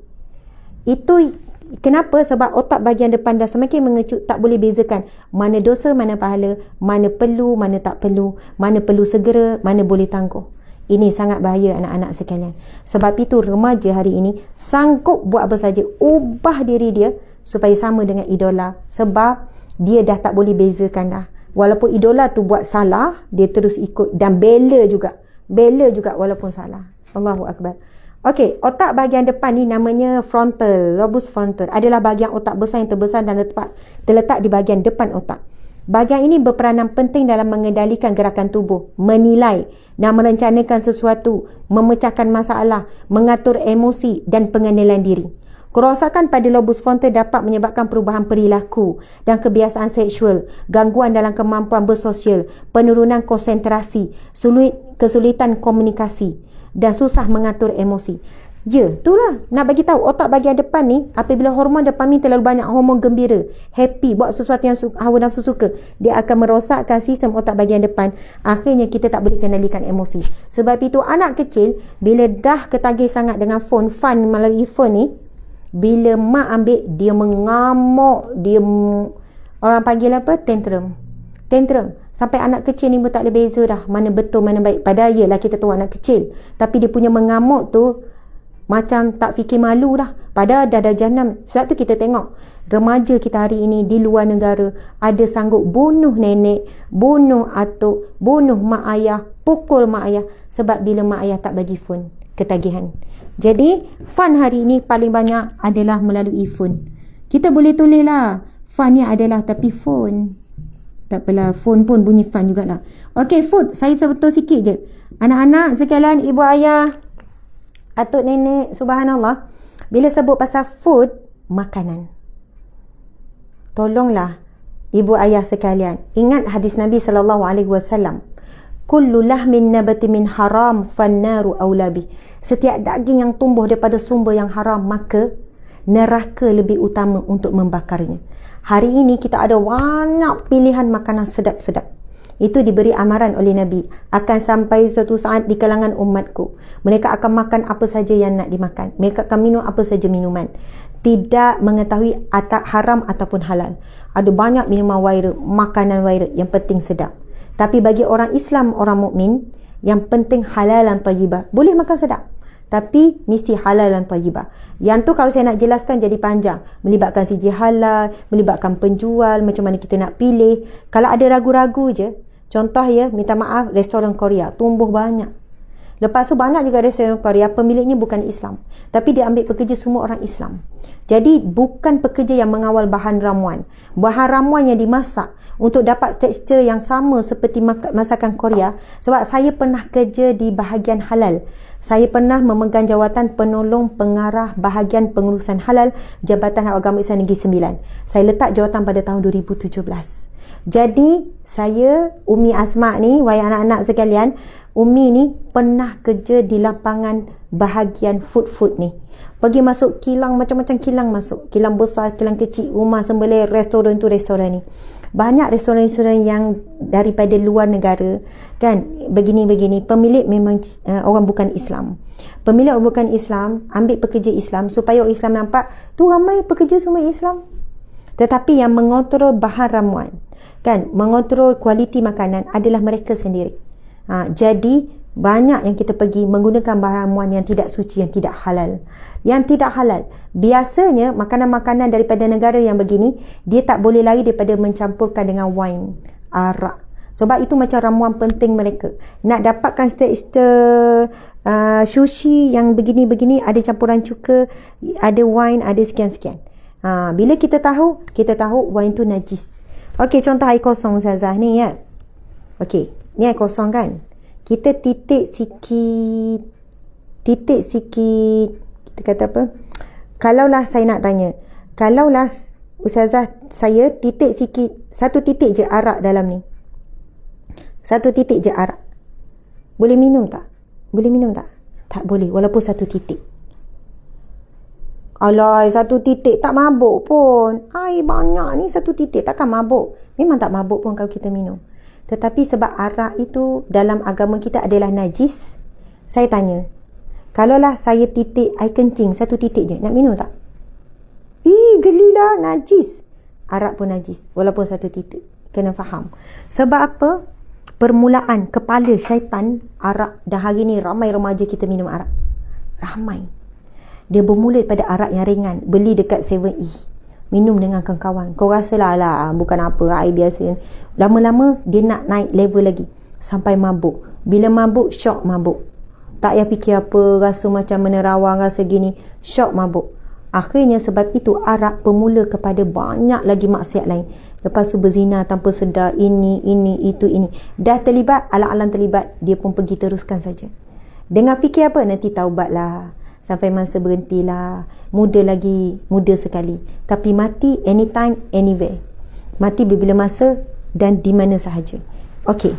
Itu kenapa? Sebab otak bahagian depan dah semakin mengecut, tak boleh bezakan mana dosa, mana pahala, mana perlu, mana tak perlu, mana perlu segera, mana boleh tangguh. Ini sangat bahaya anak-anak sekalian. Sebab itu remaja hari ini sanggup buat apa saja, ubah diri dia supaya sama dengan idola. Sebab dia dah tak boleh bezakan dah. Walaupun idola tu buat salah, dia terus ikut dan bela juga walaupun salah. Allahu Akbar. Otak bahagian depan ni namanya lobus frontal. Adalah bahagian otak besar yang terbesar dan terletak di bahagian depan otak. Bahagian ini berperanan penting dalam mengendalikan gerakan tubuh, menilai dan merencanakan sesuatu, memecahkan masalah, mengatur emosi dan pengendalian diri. Kerosakan pada lobus frontal dapat menyebabkan perubahan perilaku dan kebiasaan seksual, gangguan dalam kemampuan bersosial, penurunan konsentrasi, kesulitan komunikasi dan susah mengatur emosi. Itulah nak bagi tahu otak bahagian depan ni, apabila hormon dopamin terlalu banyak, hormon gembira, happy, buat sesuatu yang hawa nafsu suka, dia akan merosakkan sistem otak bahagian depan. Akhirnya kita tak boleh kendalikan emosi. Sebab itu anak kecil bila dah ketagih sangat dengan fun melalui phone ni, bila mak ambil, dia mengamuk, dia orang panggil tantrum. Sampai anak kecil ni pun tak boleh beza dah mana betul mana baik. Padahal yelah kita tahu anak kecil, tapi dia punya mengamuk tu macam tak fikir malu dah. Padahal dah jahanam. Sebab tu kita tengok remaja kita hari ini di luar negara ada sanggup bunuh nenek, bunuh atuk, bunuh mak ayah, pukul mak ayah sebab bila mak ayah tak bagi phone, ketagihan. Jadi fun hari ini paling banyak adalah melalui phone. Kita boleh tulis lah funnya adalah, tapi phone tak apalah, phone pun bunyi fun jugalah. Food, saya sebetul sikit je. Anak-anak sekalian, ibu ayah, atuk nenek, subhanallah, bila sebut pasal food, makanan, tolonglah ibu ayah sekalian, ingat hadis Nabi SAW, kullu lahmin nabati min haram fannaru awlabi. Setiap daging yang tumbuh daripada sumber yang haram, maka neraka lebih utama untuk membakarnya. Hari ini kita ada banyak pilihan makanan sedap-sedap. Itu diberi amaran oleh Nabi. Akan sampai suatu saat di kalangan umatku, mereka akan makan apa saja yang nak dimakan. Mereka akan minum apa saja minuman. Tidak mengetahui haram ataupun halal. Ada banyak minuman viral, makanan viral, yang penting sedap. Tapi bagi orang Islam, orang mukmin, yang penting halal dan thayyibah. Boleh makan sedap, tapi mesti halal dan thayyibah. Yang tu kalau saya nak jelaskan jadi panjang. Melibatkan sijil halal, melibatkan penjual, macam mana kita nak pilih. Kalau ada ragu-ragu je, contoh ya, minta maaf, restoran Korea tumbuh banyak. Lepas tu banyak juga restoran Korea pemiliknya bukan Islam, tapi dia ambil pekerja semua orang Islam. Jadi bukan pekerja yang mengawal bahan ramuan. Bahan ramuan yang dimasak untuk dapat tekstur yang sama seperti masakan Korea. Sebab saya pernah kerja di bahagian halal. Saya pernah memegang jawatan penolong pengarah bahagian pengurusan halal Jabatan Hak Agama Islam Negeri Sembilan. Saya letak jawatan pada tahun 2017. Jadi saya, Umi Asma ni, wahai anak-anak sekalian, Umi ni pernah kerja di lapangan bahagian food ni. Pergi masuk kilang, macam-macam kilang masuk. Kilang besar, kilang kecil, rumah sembelih, restoran tu restoran ni. Banyak restoran-restoran yang daripada luar negara kan, begini-begini. Pemilik memang orang bukan Islam. Pemilik orang bukan Islam, ambil pekerja Islam supaya orang Islam nampak tu ramai pekerja semua Islam. Tetapi yang mengontrol bahan ramuan kan, mengontrol kualiti makanan adalah mereka sendiri. Jadi banyak yang kita pergi menggunakan bahan ramuan yang tidak suci, yang tidak halal. Yang tidak halal, biasanya makanan-makanan daripada negara yang begini, dia tak boleh lari daripada mencampurkan dengan wine, arak. Sebab itu macam ramuan penting mereka. Nak dapatkan tekstur sushi yang begini-begini, ada campuran cuka, ada wine, ada sekian-sekian. Bila kita tahu wine tu najis. Okey, contoh air kosong Ustazah ni ya. Okey, ni air kosong kan. Kita titik sikit. Kita kata apa? Kalaulah saya nak tanya, kalaulah Ustazah saya titik sikit, satu titik je arak dalam ni. Satu titik je arak. Boleh minum tak? Boleh minum tak? Tak boleh, walaupun satu titik. Alah, satu titik tak mabuk pun. Air banyak ni, satu titik takkan mabuk. Memang tak mabuk pun kalau kita minum. Tetapi sebab arak itu dalam agama kita adalah najis, saya tanya, kalaulah saya titik air kencing satu titik je, nak minum tak? Gelilah, najis. Arak pun najis, walaupun satu titik. Kena faham. Sebab apa? Permulaan kepala syaitan arak. Dan hari ni ramai remaja kita minum arak. Ramai. Dia bermula daripada arak yang ringan, beli dekat 7E, minum dengan kawan-kawan. Kau rasalah bukan apa, air biasa. Lama-lama dia nak naik level lagi sampai mabuk. Bila mabuk, syok mabuk. Tak payah fikir apa, rasa macam menerawang, rasa gini, syok mabuk. Akhirnya sebab itu arak bermula kepada banyak lagi maksiat lain. Lepas tu berzina tanpa sedar, ini, itu, ini. Dah terlibat, alang-alang terlibat, dia pun pergi teruskan saja. Dengan fikir apa? Nanti taubatlah. Sampai masa berhentilah. Muda lagi, muda sekali. Tapi mati anytime, anywhere. Mati bila masa dan di mana sahaja. Okey.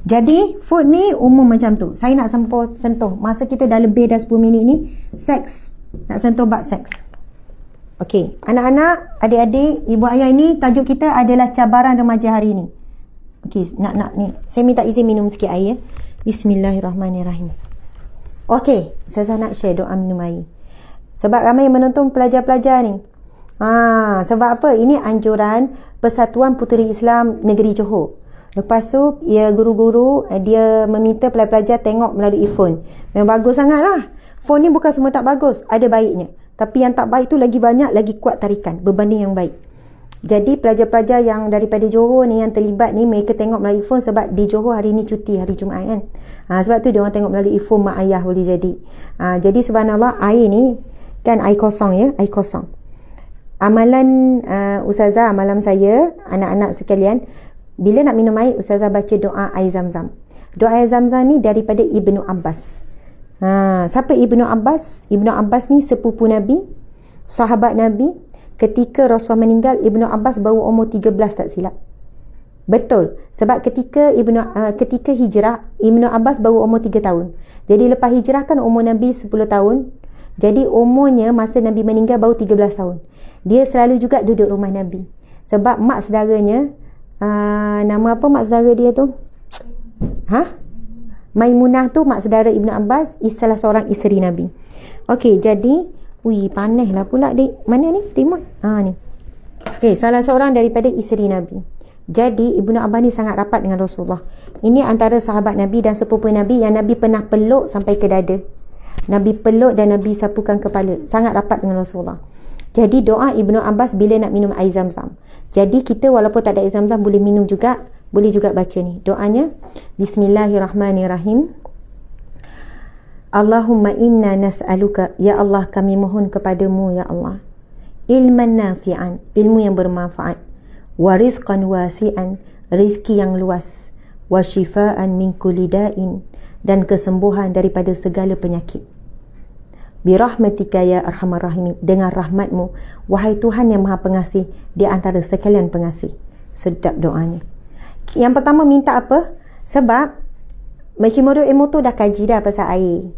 Jadi food ni umum macam tu. Saya nak sentuh. Masa kita dah lebih dah 10 minit ni. Seks. Nak sentuh bab seks. Okey. Anak-anak, adik-adik, ibu ayah, ini tajuk kita adalah cabaran remaja hari ni. Okey. Nak ni. Saya minta izin minum sikit air ya. Bismillahirrahmanirrahim. Okey, saya nak share doa minum air. Sebab ramai yang menonton pelajar-pelajar ni. Sebab apa? Ini anjuran Persatuan Puteri Islam Negeri Johor. Lepas tu, ya guru-guru dia meminta pelajar-pelajar tengok melalui phone. Memang bagus sangat lah. Phone ni bukan semua tak bagus, ada baiknya. Tapi yang tak baik tu lagi banyak, lagi kuat tarikan berbanding yang baik. Jadi pelajar-pelajar yang daripada Johor ni yang terlibat ni, mereka tengok melalui phone sebab di Johor hari ni cuti, hari Jumaat kan. Sebab tu dia orang tengok melalui phone mak ayah boleh jadi. Jadi subhanallah, air ni kan air kosong ya, air kosong. Amalan Ustazah, amalan saya, anak-anak sekalian, bila nak minum air, Ustazah baca doa air zam-zam. Doa air zam-zam ni daripada Ibnu Abbas. Siapa Ibnu Abbas? Ibnu Abbas ni sepupu Nabi, sahabat Nabi. Ketika Rasulullah meninggal, Ibnu Abbas baru umur 13 tak silap. Betul. Sebab ketika hijrah, Ibnu Abbas baru umur 3 tahun. Jadi lepas hijrah kan umur Nabi 10 tahun. Jadi umurnya masa Nabi meninggal baru 13 tahun. Dia selalu juga duduk rumah Nabi. Sebab mak saudaranya, nama apa mak saudara dia tu? Maimunah tu mak saudara Ibnu Abbas, salah seorang isteri Nabi. Okey, jadi panas lah pula mana ni? Remote. Ni. Okey, salah seorang daripada isteri Nabi. Jadi Ibnu Abbas ni sangat rapat dengan Rasulullah. Ini antara sahabat Nabi dan sepupu Nabi yang Nabi pernah peluk sampai ke dada. Nabi peluk dan Nabi sapukan kepala. Sangat rapat dengan Rasulullah. Jadi doa Ibnu Abbas bila nak minum air Zam-Zam. Jadi kita walaupun tak ada air Zam-Zam boleh minum juga, boleh juga baca ni. Doanya Bismillahirrahmanirrahim. Allahumma inna nas'aluka, ya Allah kami mohon kepadamu ya Allah, ilman nafi'an, ilmu yang bermanfaat, wa rizqan wasi'an, rizki yang luas, wa shifaan min kulli da'in, dan kesembuhan daripada segala penyakit. Bi rahmatika ya arhamar rahimin, dengan rahmatmu wahai Tuhan yang Maha Pengasih di antara sekalian pengasih. Sedap doanya. Yang pertama minta apa? Sebab Mashimoto Emoto dah kaji dah pasal air.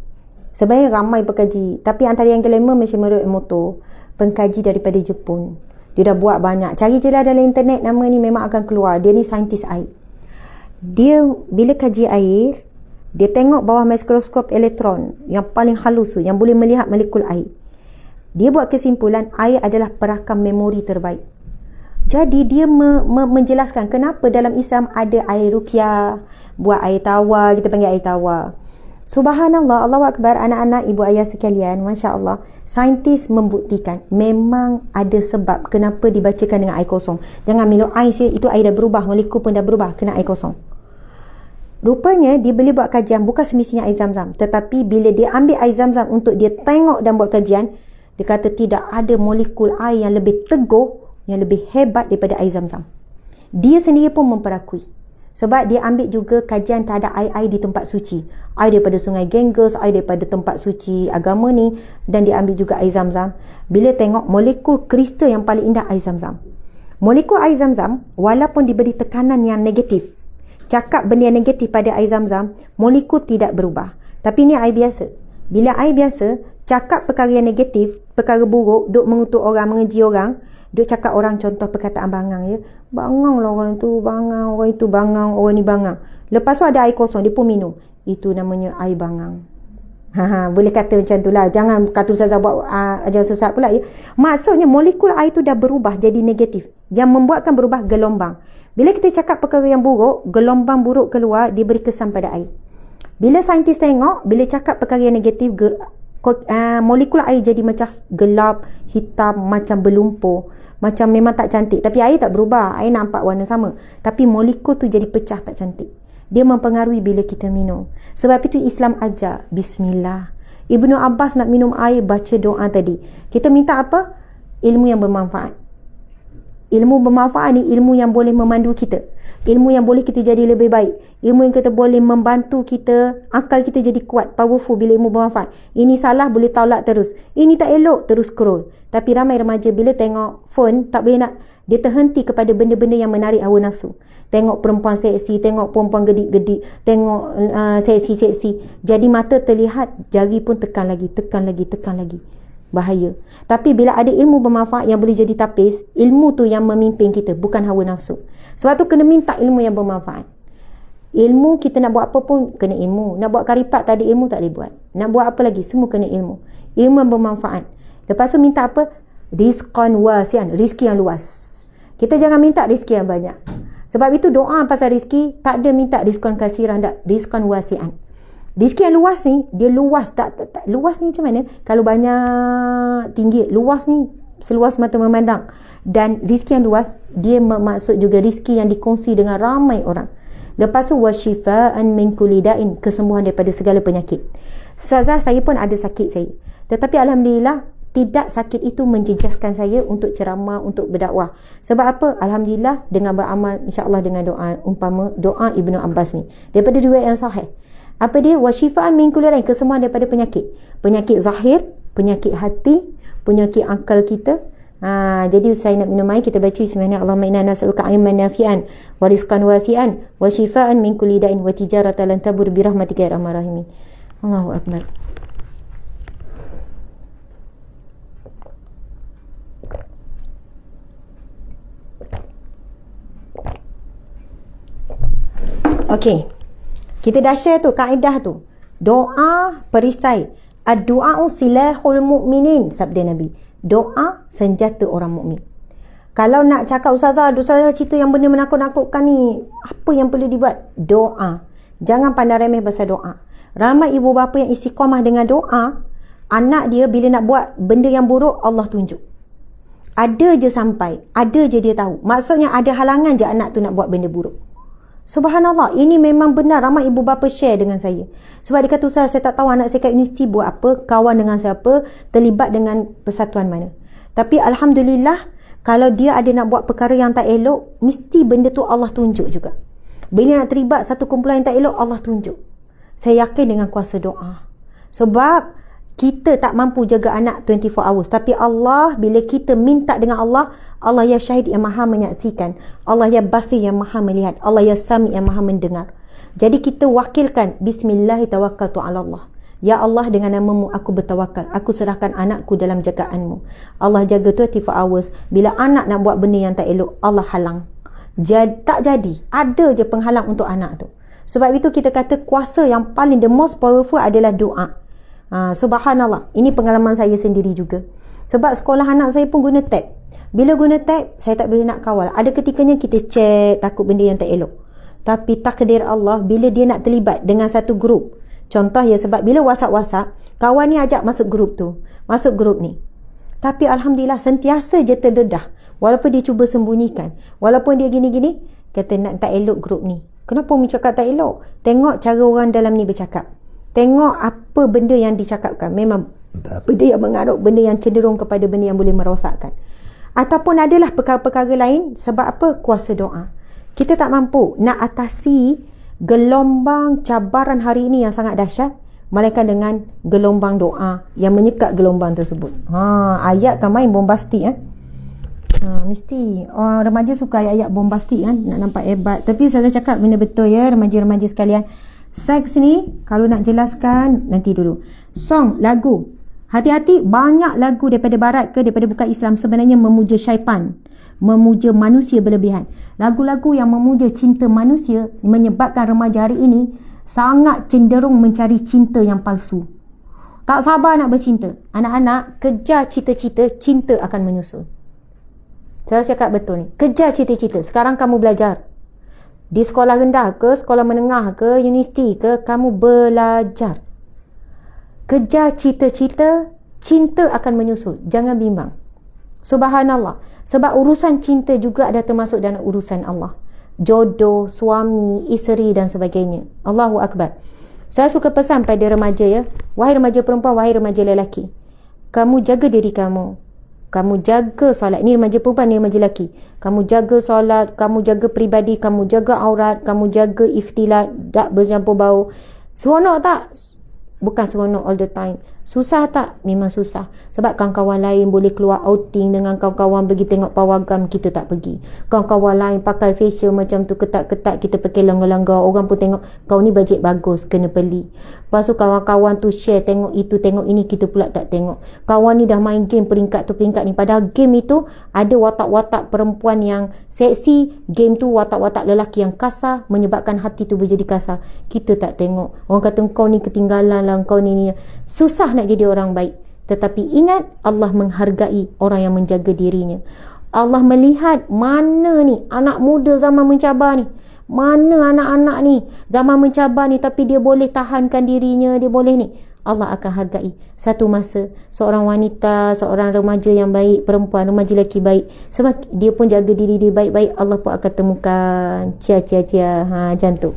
Sebenarnya ramai pengkaji, tapi antara yang kelima Mashimoto Emoto, pengkaji daripada Jepun. Dia dah buat banyak. Cari je lah dalam internet, nama ni memang akan keluar. Dia ni saintis air. Dia bila kaji air, dia tengok bawah mikroskop elektron yang paling halus tu, yang boleh melihat molekul air. Dia buat kesimpulan air adalah perakam memori terbaik. Jadi dia menjelaskan kenapa dalam Islam ada air ruqyah, buat air tawar, kita panggil air tawar. Subhanallah, Allahu Akbar, anak-anak, ibu ayah sekalian, Masya Allah, saintis membuktikan memang ada sebab kenapa dibacakan dengan air kosong. Jangan minum air itu air dah berubah, molekul pun dah berubah, kena air kosong. Rupanya dia boleh buat kajian bukan semestinya air Zam-Zam, tetapi bila dia ambil air Zam-Zam untuk dia tengok dan buat kajian, dia kata tidak ada molekul air yang lebih teguh, yang lebih hebat daripada air Zam-Zam. Dia sendiri pun memperakui. Sebab dia ambil juga kajian terhadap air-air di tempat suci. Air daripada sungai Ganges, air daripada tempat suci agama ni, dan dia ambil juga air Zam-Zam. Bila tengok molekul kristal yang paling indah air Zam-Zam. Molekul air Zam-Zam walaupun diberi tekanan yang negatif, cakap benda yang negatif pada air Zam-Zam, molekul tidak berubah. Tapi ni air biasa. Bila air biasa, cakap perkara yang negatif, perkara buruk, duk mengutuk orang, mengeji orang, duk cakap orang, contoh perkataan bangang ya. Bangang lah orang tu, bangang, orang itu bangang, orang ni bangang. Lepas tu ada air kosong, dia pun minum. Itu namanya air bangang. Boleh kata macam tu lah. Jangan kata Ustazah buat ajar sesat pula ya. Maksudnya molekul air tu dah berubah jadi negatif. Yang membuatkan berubah gelombang. Bila kita cakap perkara yang buruk, gelombang buruk keluar, dia beri kesan pada air. Bila saintis tengok, bila cakap perkara yang negatif, molekul air jadi macam gelap, hitam, macam berlumpur. Macam memang tak cantik. Tapi air tak berubah. Air nampak warna sama. Tapi molekul tu jadi pecah, tak cantik. Dia mempengaruhi bila kita minum. Sebab itu Islam ajar Bismillah. Ibnu Abbas nak minum air, baca doa tadi. Kita minta apa? Ilmu yang bermanfaat. Ilmu bermanfaat ni ilmu yang boleh memandu kita. Ilmu yang boleh kita jadi lebih baik. Ilmu yang kita boleh membantu kita, akal kita jadi kuat, powerful bila ilmu bermanfaat. Ini salah, boleh tolak terus. Ini tak elok, terus scroll. Tapi ramai remaja bila tengok phone, tak boleh nak, dia terhenti kepada benda-benda yang menarik hawa nafsu. Tengok perempuan seksi, tengok perempuan gedik-gedik, tengok seksi-seksi. Jadi mata terlihat, jari pun tekan lagi, tekan lagi, tekan lagi. Bahaya. Tapi bila ada ilmu bermanfaat yang boleh jadi tapis, ilmu tu yang memimpin kita, bukan hawa nafsu. Sebab tu kena minta ilmu yang bermanfaat. Ilmu, kita nak buat apa pun kena ilmu. Nak buat karipat tak ada ilmu tak boleh buat. Nak buat apa lagi, semua kena ilmu. Ilmu yang bermanfaat. Lepas tu minta apa? Rizqan wasi'an, rizki yang luas. Kita jangan minta rizki yang banyak. Sebab itu doa pasal rizki, tak ada minta rizqan kasiran, tak, rizqan wasi'an. Rizki yang luas ni, dia luas tak luas ni macam mana? Kalau banyak tinggi, luas ni seluas mata memandang. Dan rizki yang luas, dia maksud juga rizki yang dikongsi dengan ramai orang. Lepas tu wasyifaan min kulli da'in, kesembuhan daripada segala penyakit. Ustazah, saya pun ada sakit saya. Tetapi alhamdulillah, tidak sakit itu menjejaskan saya untuk ceramah, untuk berdakwah. Sebab apa? Alhamdulillah dengan beramal, insya-Allah dengan doa, umpama doa Ibnu Abbas ni, daripada riwayat yang sahih. Apa dia? Wasyifaan min kulli da'in, kesembuhan daripada penyakit. Penyakit zahir, penyakit hati, penyakit akal kita. Jadi saya nak minum air, kita baca bismillah. Allahumma inna nas'aluka ilman nafi'an wa rizqan wasi'an wa shifaan min kulli da'in wa tijaratan lan tabur bi rahmatika ya arhamar rahimin. Allahu akbar. Okey. Kita dah share tu kaedah tu. Doa perisai. Ad-du'a'u silahul mu'minin, sabda Nabi. Doa senjata orang mukmin. Kalau nak cakap ustazah cerita yang benda menakut-nakutkan ni, apa yang perlu dibuat? Doa. Jangan pandang remeh pasal doa. Ramai ibu bapa yang istiqamah dengan doa, anak dia bila nak buat benda yang buruk, Allah tunjuk. Ada je sampai, ada je dia tahu. Maksudnya ada halangan je anak tu nak buat benda buruk. Subhanallah, ini memang benar. Ramai ibu bapa share dengan saya. Sebab dia kata, ustaz, saya tak tahu anak saya kat universiti buat apa, kawan dengan siapa, terlibat dengan persatuan mana. Tapi Alhamdulillah, kalau dia ada nak buat perkara yang tak elok, mesti benda tu Allah tunjuk juga. Bila nak terlibat satu kumpulan yang tak elok, Allah tunjuk. Saya yakin dengan kuasa doa. Sebab kita tak mampu jaga anak 24 hours. Tapi Allah, bila kita minta dengan Allah, Allah ya syahid yang maha menyaksikan. Allah ya basir yang maha melihat. Allah ya sami yang maha mendengar. Jadi kita wakilkan, Bismillahirrahmanirrahim. Ya Allah, dengan namamu aku bertawakal. Aku serahkan anakku dalam jagaanmu. Allah jaga 24 hours. Bila anak nak buat benda yang tak elok, Allah halang. Tak jadi. Ada je penghalang untuk anak tu. Sebab itu kita kata kuasa yang paling, the most powerful adalah doa. Subhanallah, ini pengalaman saya sendiri juga. Sebab sekolah anak saya pun guna tab. Bila guna tab, saya tak boleh nak kawal. Ada ketikanya kita cek, takut benda yang tak elok. Tapi takdir Allah, bila dia nak terlibat dengan satu grup, contoh ya, sebab bila WhatsApp, kawan ni ajak masuk grup tu, masuk grup ni. Tapi Alhamdulillah sentiasa je terdedah. Walaupun dia cuba sembunyikan, walaupun dia gini-gini, kata nak tak elok grup ni. Kenapa Umi cakap tak elok? Tengok cara orang dalam ni bercakap. Tengok apa benda yang dicakapkan. Memang benda yang mengarut, benda yang cenderung kepada benda yang boleh merosakkan. Ataupun adalah perkara-perkara lain. Sebab apa? Kuasa doa. Kita tak mampu nak atasi gelombang cabaran hari ini yang sangat dahsyat, melainkan dengan gelombang doa yang menyekat gelombang tersebut. Ayat kan main bombastik mesti orang remaja suka ayat-ayat bombastik kan, nak nampak hebat. Tapi saya cakap benda betul ya, remaja-remaja sekalian. Seks ni kalau nak jelaskan nanti dulu. Song, lagu, hati-hati, banyak lagu daripada barat ke daripada bukan Islam sebenarnya memuja syaitan, memuja manusia berlebihan. Lagu-lagu yang memuja cinta manusia menyebabkan remaja hari ini sangat cenderung mencari cinta yang palsu. Tak sabar nak bercinta. Anak-anak, kejar cita-cita, cinta akan menyusul. Saya cakap betul ni. Kejar cita-cita. Sekarang kamu belajar di sekolah rendah ke, sekolah menengah ke, universiti ke, kamu belajar. Kejar cita-cita, cinta akan menyusul. Jangan bimbang. Subhanallah. Sebab urusan cinta juga ada termasuk dalam urusan Allah. Jodoh, suami, isteri dan sebagainya. Allahu Akbar. Saya suka pesan pada remaja ya. Wahai remaja perempuan, wahai remaja lelaki. Kamu jaga diri kamu. Kamu jaga solat. Ni remaja perempuan, ni remaja lelaki. Kamu jaga solat, kamu jaga peribadi, kamu jaga aurat, kamu jaga ikhtilat, tak bercampur bau. Seronok tak? Bukan seronok all the time. Susah tak? Memang susah. Sebab kawan-kawan lain boleh keluar outing dengan kawan-kawan pergi tengok pawagam, kita tak pergi. Kawan-kawan lain pakai facial macam tu ketat-ketat, kita pakai langgar-langgar. Orang pun tengok, kau ni bajet bagus, kena beli. Lepas tu kawan-kawan tu share, tengok itu, tengok ini, kita pula tak tengok. Kawan ni dah main game peringkat tu, peringkat ni. Padahal game itu ada watak-watak perempuan yang seksi. Game tu watak-watak lelaki yang kasar, menyebabkan hati tu menjadi kasar. Kita tak tengok. Orang kata kau ni ketinggalan lah, kau ni. Susah nak jadi orang baik. Tetapi ingat, Allah menghargai orang yang menjaga dirinya. Allah melihat mana ni anak muda zaman mencabar ni, mana anak-anak ni zaman mencabar ni, tapi dia boleh tahankan dirinya, dia boleh ni. Allah akan hargai. Satu masa seorang wanita, seorang remaja yang baik, perempuan, remaja lelaki baik, sebab dia pun jaga diri dia baik-baik, Allah pun akan temukan cia-cia-cia macam tu.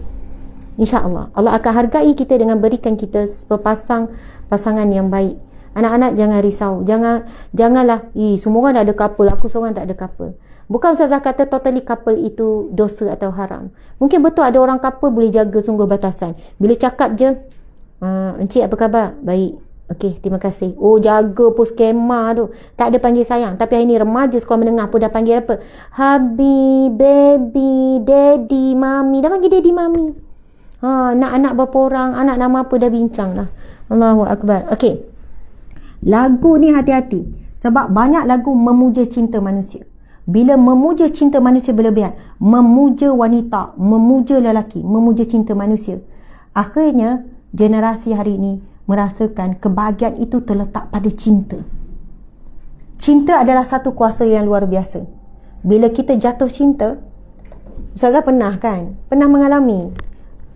InsyaAllah Allah akan hargai kita dengan berikan kita pasangan yang baik. Anak-anak jangan risau. Janganlah semua orang dah ada couple, aku seorang tak ada couple. Bukan Ustazah kata totally couple itu dosa atau haram. Mungkin betul ada orang couple boleh jaga sungguh batasan. Bila cakap je, encik apa khabar? Baik. Okey, terima kasih. Oh, jaga pun skema tu. Tak ada panggil sayang. Tapi hari ni remaja sekolah menengah pun dah panggil apa? Habi, baby, daddy, mami. Dah panggil daddy, mami. Nak anak berapa orang, anak nama apa dah bincang lah. Allahu Akbar. Okey. Lagu ni hati-hati. Sebab banyak lagu memuja cinta manusia. Bila memuja cinta manusia berlebihan, memuja wanita, memuja lelaki, memuja cinta manusia, akhirnya generasi hari ini merasakan kebahagiaan itu terletak pada cinta. Cinta adalah satu kuasa yang luar biasa. Bila kita jatuh cinta, Ustazah pernah kan? Pernah mengalami.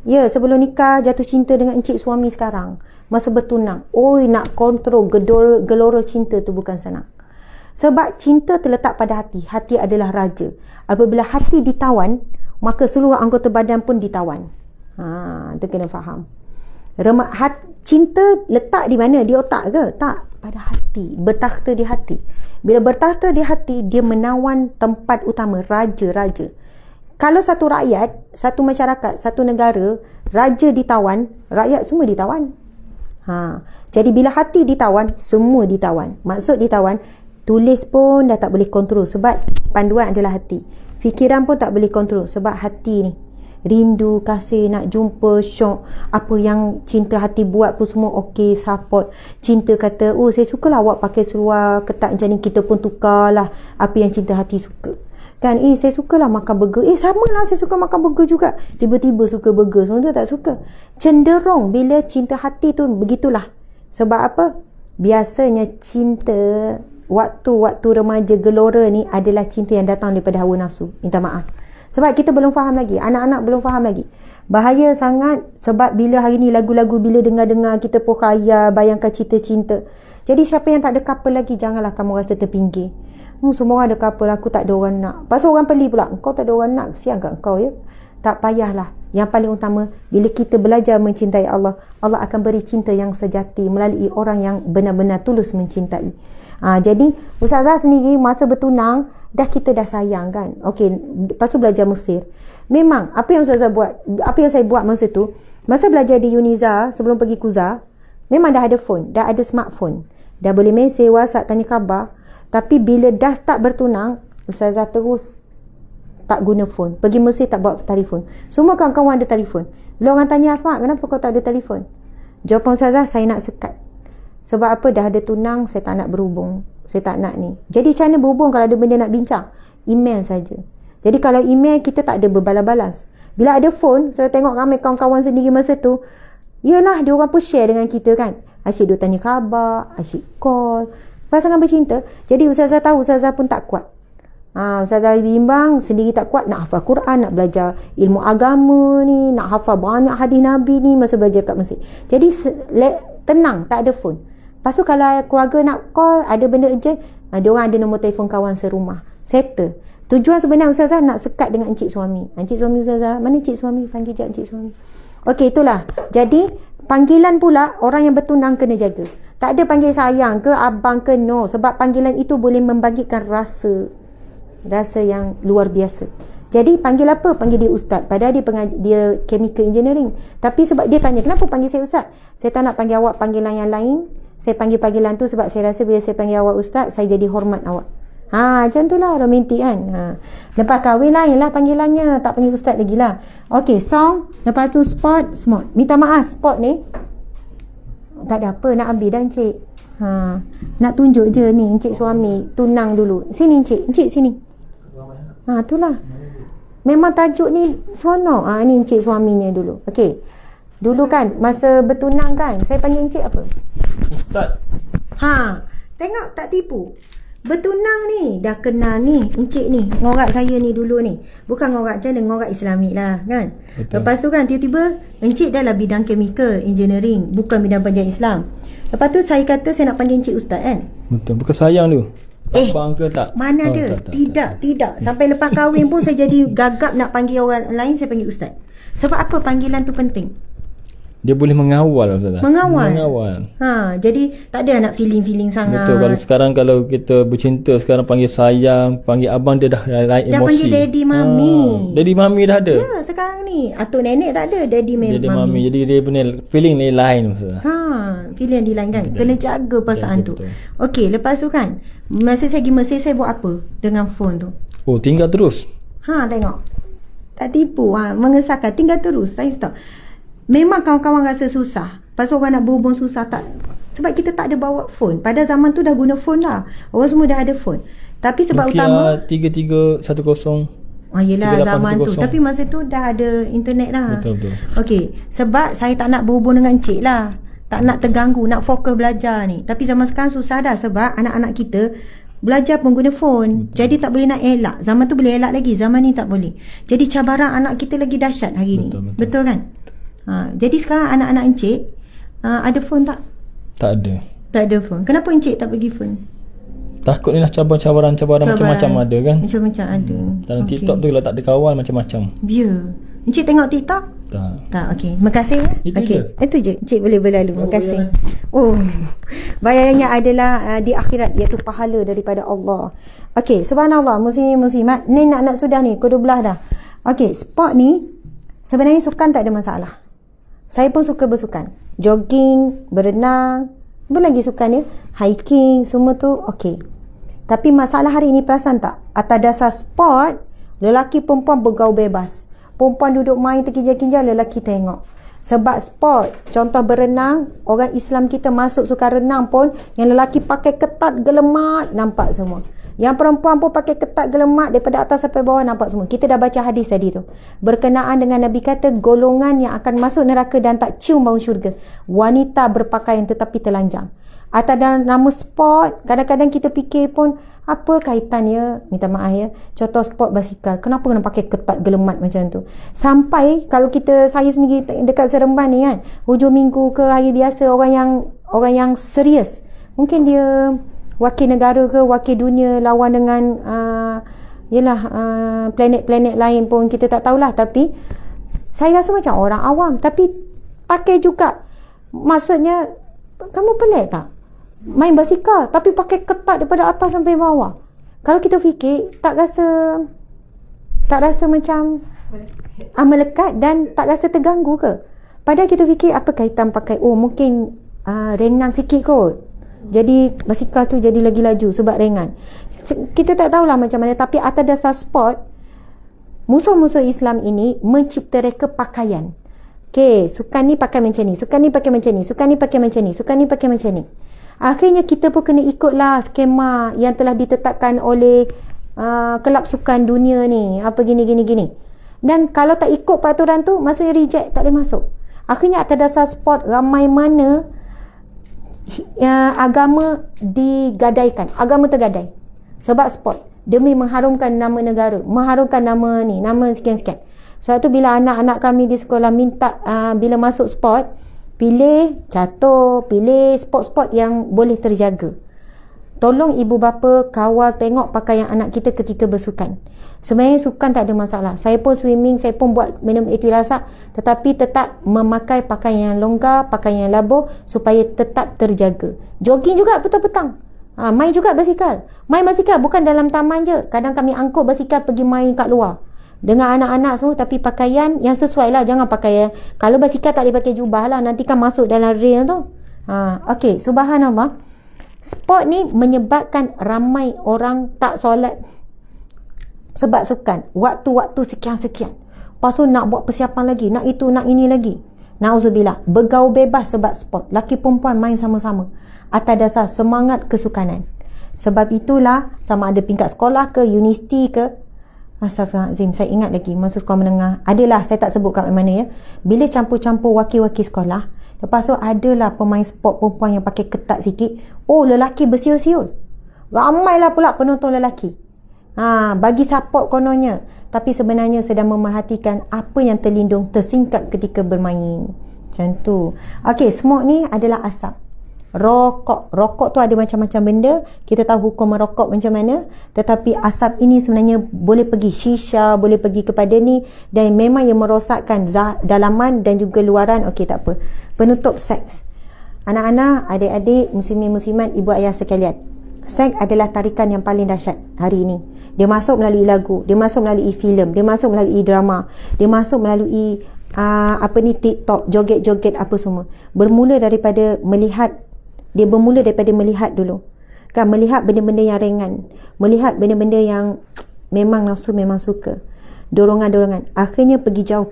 Ya, sebelum nikah jatuh cinta dengan encik suami sekarang. Masa bertunang, nak kontrol gelora cinta tu bukan senang. Sebab cinta terletak pada hati. Hati adalah raja. Apabila hati ditawan, maka seluruh anggota badan pun ditawan. Kita kena faham. Cinta letak di mana? Di otak ke? Tak. Pada hati. Bertakhta di hati. Bila bertakhta di hati, dia menawan tempat utama. Raja-raja. Kalau satu rakyat, satu masyarakat, satu negara, raja ditawan, rakyat semua ditawan. Jadi bila hati ditawan, semua ditawan. Maksud ditawan, tulis pun dah tak boleh kontrol sebab panduan adalah hati. Fikiran pun tak boleh kontrol sebab hati ni. Rindu, kasih, nak jumpa, syok. Apa yang cinta hati buat pun semua okey, support. Cinta kata, saya sukalah awak pakai seluar ketat macam ni, kita pun tukarlah apa yang cinta hati suka. Kan, saya sukalah makan burger. Samalah, saya suka makan burger juga. Tiba-tiba suka burger, semua tu tak suka. Cenderung bila cinta hati tu begitulah. Sebab apa? Biasanya cinta waktu remaja gelora ni adalah cinta yang datang daripada hawa nafsu. Minta maaf. Sebab kita belum faham lagi. Anak-anak belum faham lagi. Bahaya sangat sebab bila hari ni lagu-lagu bila dengar-dengar kita pun khayal, bayangkan cinta-cinta. Jadi siapa yang tak ada couple lagi, janganlah kamu rasa terpinggir. Semua orang ada couple, aku tak ada orang nak. Pasal orang peli pula, kau tak ada orang nak, kesian kat kau ya. Tak payahlah. Yang paling utama, bila kita belajar mencintai Allah, Allah akan beri cinta yang sejati melalui orang yang benar-benar tulus mencintai. Jadi Ustazah sendiri masa bertunang kita dah sayang kan. Okey, lepas tu belajar Mesir. Memang apa yang Ustazah buat, apa yang saya buat masa tu, masa belajar di Uniza sebelum pergi Kuza, memang dah ada phone, dah ada smartphone. Dah boleh mesej, WhatsApp, tanya khabar. Tapi bila dah start bertunang, Ustazah terus tak guna phone. Pergi Mesir tak bawa telefon. Semua kawan-kawan ada telefon. Bila orang tanya Asma, kenapa kau tak ada telefon? Jawapan Ustazah, saya nak sekat. Sebab apa? Dah ada tunang, saya tak nak berhubung. Saya tak nak ni. Jadi macam mana berhubung kalau ada benda nak bincang? Email saja. Jadi kalau email, kita tak ada berbalas-balas. Bila ada phone, saya tengok ramai kawan-kawan sendiri masa tu, yelah, dia orang pun share dengan kita kan. Asyik dia tanya khabar, asyik call. Pasangan bercinta. Jadi Ustazah tahu, Ustazah pun tak kuat. Ustazah bimbang, sendiri tak kuat. Nak hafal Quran, nak belajar ilmu agama ni, nak hafal banyak hadis Nabi ni masa belajar kat Mesir. Jadi tenang, tak ada phone. Lepas tu kalau keluarga nak call, ada benda urgent, dia orang ada nombor telefon kawan serumah. Settle. Tujuan sebenarnya Ustazah nak sekat dengan encik suami. Encik suami Ustazah, mana encik suami? Panggil je encik suami. Okey, itulah. Jadi panggilan pula orang yang bertunang kena jaga. Tak ada panggil sayang ke abang ke, no. Sebab panggilan itu boleh membangkitkan rasa yang luar biasa. Jadi panggil apa? Panggil dia ustaz. Padahal dia chemical engineering. Tapi sebab dia tanya, kenapa panggil saya ustaz? Saya tak nak panggil awak panggilan yang lain. Saya panggil panggilan tu sebab saya rasa bila saya panggil awak ustaz, saya jadi hormat awak. Macam tu lah, romantik kan. Lepas kahwin lain lah panggilannya, tak panggil ustaz lagi lah. Okey, song. Lepas tu sport, smart. Minta maaf, sport ni tak ada apa, nak ambil dah encik. Nak tunjuk je ni encik suami tunang dulu. Sini encik sini. Itulah. Memang tajuk ni seronok. Ni encik suaminya dulu. Okey. Dulu kan masa bertunang kan, saya panggil encik apa? Ustaz. Tengok tak tipu. Bertunang ni dah kenal ni encik ni, ngorak saya ni dulu ni. Bukan ngorak macam mana, ngorak Islamik lah kan. Betul. Lepas tu kan tiba-tiba encik dah lah bidang chemical engineering, bukan bidang pengajian Islam. Lepas tu saya kata saya nak panggil encik ustaz kan. Betul, bukan sayang tu. Abang ke tak? Mana ada? Tidak. Sampai lepas kahwin pun saya jadi gagap nak panggil orang lain, saya panggil ustaz. Sebab apa panggilan tu penting? Dia boleh mengawal Ustazah. Mengawal. Jadi tak ada nak feeling sangat. Betul. Kalau sekarang kalau kita bercinta, sekarang panggil sayang, panggil abang, dia dah lain emosi. Dah panggil daddy mami. Daddy mami dah ada. Ya, sekarang ni atuk nenek tak ada, daddy mami. Jadi dia punya feeling ni lain Ustazah. Feeling dia lain kan. Kena jaga perasaan tu. Okey, lepas tu kan masa saya pergi Mesir, saya buat apa dengan phone tu? Tinggal terus. Tengok. Tak tipu. Mengesahkan, tinggal terus. Saya stop. Memang kawan-kawan rasa susah. Pasal orang nak berhubung susah tak. Sebab kita tak ada bawa phone. Pada zaman tu dah guna phone lah. Orang semua dah ada phone. Tapi sebab Nokia utama 3310. Oh yelah, zaman tu. 3810. Tapi masa tu dah ada internet dah. Betul. Okey, sebab saya tak nak berhubung dengan encik lah. Tak nak terganggu, nak fokus belajar ni. Tapi zaman sekarang susah dah sebab anak-anak kita belajar pun guna phone. Jadi tak boleh nak elak. Zaman tu boleh elak lagi, zaman ni tak boleh. Jadi cabaran anak kita lagi dahsyat hari ni. Betul kan? Jadi sekarang anak-anak encik ada phone tak? Tak ada. Tak ada phone. Kenapa encik tak bagi phone? Takut ni lah cabaran macam-macam ada kan. Macam-macam ada. Dalam TikTok tu kalau tak ada kawan macam-macam. Ya. Encik tengok TikTok? Tak, okey. Terima kasih. Itu je. Encik boleh berlalu. Terima kasih. Oh, bayarannya adalah di akhirat, iaitu pahala daripada Allah. Okey, subhanallah, muslimin muslimat. Ni nak sudah ni, pukul 12 dah. Okey, sport ni sebenarnya sukan tak ada masalah. Saya pun suka bersukan. Jogging, berenang, apa lagi sukan dia? Hiking, semua tu okey. Tapi masalah hari ini perasan tak? Atas dasar sport, lelaki perempuan bergaul bebas. Perempuan duduk main terkinjal-kinjal, lelaki tengok. Sebab sport, contoh berenang, orang Islam kita masuk suka renang pun, yang lelaki pakai ketat gelemat, nampak semua. Yang perempuan pun pakai ketat gelemat, daripada atas sampai bawah nampak semua. Kita dah baca hadis tadi tu. Berkenaan dengan Nabi kata, golongan yang akan masuk neraka dan tak cium bau syurga. Wanita berpakaian tetapi telanjang. Atau dalam nama sport, kadang-kadang kita fikir pun, apa kaitannya, minta maaf ya, contoh sport basikal, kenapa kena pakai ketat gelemat macam tu? Sampai kalau saya sendiri dekat Seremban ni kan, hujung minggu ke hari biasa, orang yang serius, mungkin dia wakil negara ke wakil dunia lawan dengan planet-planet lain pun kita tak tahulah, tapi saya rasa macam orang awam tapi pakai juga. Maksudnya, kamu pelik tak? Main basikal tapi pakai ketat daripada atas sampai bawah. Kalau kita fikir, tak rasa macam melekat dan tak rasa terganggu ke? Padahal kita fikir apa kaitan pakai, mungkin ringan sikit kot, jadi basikal tu jadi lagi laju sebab ringan. Kita tak tahulah macam mana. Tapi atas dasar sport, musuh-musuh Islam ini mencipta reka pakaian. Okay, sukan ni pakai macam ni, sukan ni pakai macam ni, sukan ni pakai macam ni, sukan ni pakai macam ni. Akhirnya kita pun kena ikutlah skema yang telah ditetapkan oleh kelab sukan dunia ni, apa gini. Dan kalau tak ikut peraturan tu, maksudnya reject, tak boleh masuk. Akhirnya atas dasar sport, ramai mana agama digadaikan, agama tergadai sebab sport, demi mengharumkan nama negara, mengharumkan nama ni, nama sekian-sekian. Sebab tu bila anak-anak kami di sekolah minta bila masuk sport, pilih catur, pilih sport-sport yang boleh terjaga. Tolong ibu bapa kawal tengok pakaian anak kita ketika bersukan. Sebenarnya sukan tak ada masalah. Saya pun swimming, saya pun buat minum etil rasa, tetapi tetap memakai pakaian yang longgar, pakaian yang labuh supaya tetap terjaga. Jogging juga petang-petang. Main juga basikal. Main basikal bukan dalam taman je. Kadang kami angkut basikal pergi main kat luar dengan anak-anak semua, tapi pakaian yang sesuai lah. Jangan pakai, kalau basikal tak boleh pakai jubah lah, nanti kan masuk dalam rail tu. Okey, subhanallah. Sport ni menyebabkan ramai orang tak solat sebab sukan. Waktu-waktu sekian-sekian. Lepas tu nak buat persiapan lagi, nak itu, nak ini lagi. Nauzubillah. Bergaul bebas sebab sport. Laki perempuan main sama-sama atas dasar semangat kesukanan. Sebab itulah, sama ada tingkat sekolah ke, universiti ke, Astaghfirullahaladzim, saya ingat lagi masa sekolah menengah, adalah, saya tak sebut kat mana ya, bila campur-campur wakil-wakil sekolah, lepas tu adalah pemain sport perempuan yang pakai ketat sikit, lelaki bersiul-siul, ramailah pula penonton lelaki, bagi support kononnya, tapi sebenarnya sedang memerhatikan apa yang terlindung, tersingkap ketika bermain macam tu. Okey, smoke ni adalah asap. Rokok tu ada macam-macam benda, kita tahu hukum merokok macam mana, tetapi asap ini sebenarnya boleh pergi shisha, boleh pergi kepada ni, dan memang yang merosakkan dalaman dan juga luaran. Okey, tak apa. Penutup seks, anak-anak, adik-adik, muslimin muslimat, ibu ayah sekalian, seks adalah tarikan yang paling dahsyat hari ini. Dia masuk melalui lagu, dia masuk melalui filem, dia masuk melalui drama, dia masuk melalui TikTok, joget-joget apa semua. Bermula daripada melihat. Dia bermula daripada melihat dulu. Kan, melihat benda-benda yang ringan, melihat benda-benda yang memang nafsu, memang suka. Dorongan-dorongan. Akhirnya pergi jauh.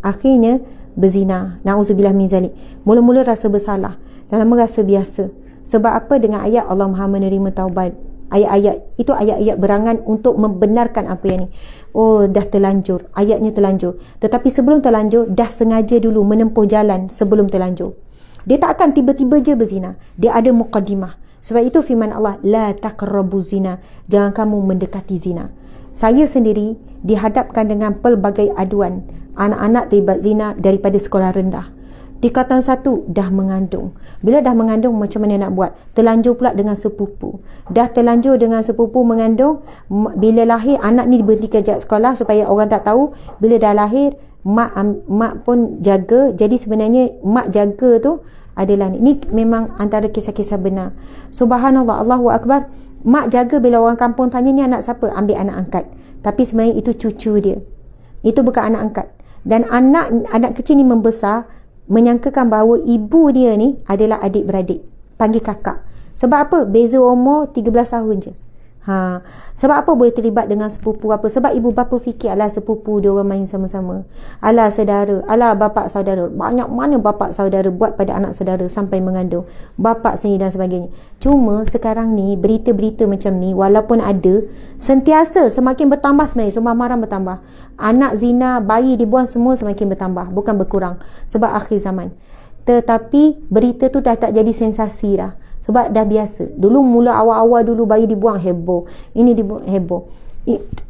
Akhirnya berzina. Na'udzubillah min zalik. Mula-mula rasa bersalah, lama-lama rasa biasa. Sebab apa? Dengan ayat Allah Maha menerima taubat. Ayat-ayat itu ayat-ayat berangan untuk membenarkan apa yang ni. Oh, dah terlanjur, ayatnya terlanjur. Tetapi sebelum terlanjur, dah sengaja dulu menempuh jalan sebelum terlanjur. Dia tak akan tiba-tiba je berzina. Dia ada muqaddimah. Sebab itu firman Allah, la taqrabu zina, jangan kamu mendekati zina. Saya sendiri dihadapkan dengan pelbagai aduan anak-anak terlibat zina daripada sekolah rendah. Tingkatan 1 dah mengandung. Bila dah mengandung, macam mana nak buat? Terlanjur pula dengan sepupu. Dah terlanjur dengan sepupu mengandung. Bila lahir, anak ni diberhentikan sejak sekolah supaya orang tak tahu. Bila dah lahir, mak pun jaga. Jadi sebenarnya mak jaga tu adalah ni. Ini memang antara kisah-kisah benar. Subhanallah, Allahu Akbar. Mak jaga bila orang kampung tanya, ni anak siapa? Ambil anak angkat. Tapi sebenarnya itu cucu dia. Itu bukan anak angkat. Dan anak kecil ni membesar menyangkakan bahawa ibu dia ni adalah adik-beradik, panggil kakak. Sebab apa? Beza umur 13 tahun je. Sebab apa boleh terlibat dengan sepupu apa? Sebab ibu bapa fikir, alah sepupu dia orang main sama-sama, alah saudara, alah bapak saudara. Banyak mana bapak saudara buat pada anak saudara sampai mengandung, bapak sendiri dan sebagainya. Cuma sekarang ni berita-berita macam ni walaupun ada, sentiasa semakin bertambah sebenarnya, sumber amaran bertambah. Anak zina, bayi dibuang semua semakin bertambah, bukan berkurang sebab akhir zaman. Tetapi berita tu dah tak jadi sensasi dah. Sebab dah biasa. Dulu mula awal-awal dulu bayi dibuang heboh. Ini dibuang heboh.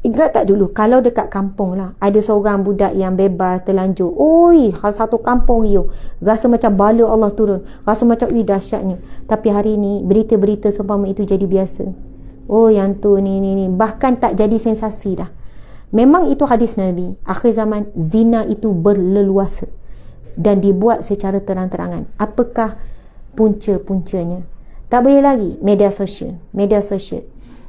Ingat tak dulu kalau dekat kampung lah ada seorang budak yang bebas terlanjur, oi, satu kampung riuh, rasa macam bala Allah turun, rasa macam dahsyatnya. Tapi hari ni berita-berita seumpama itu jadi biasa. Oh, yang tu ni, bahkan tak jadi sensasi dah. Memang itu hadis Nabi, akhir zaman zina itu berleluasa dan dibuat secara terang-terangan. Apakah punca-puncanya? Tak boleh lagi. Media sosial.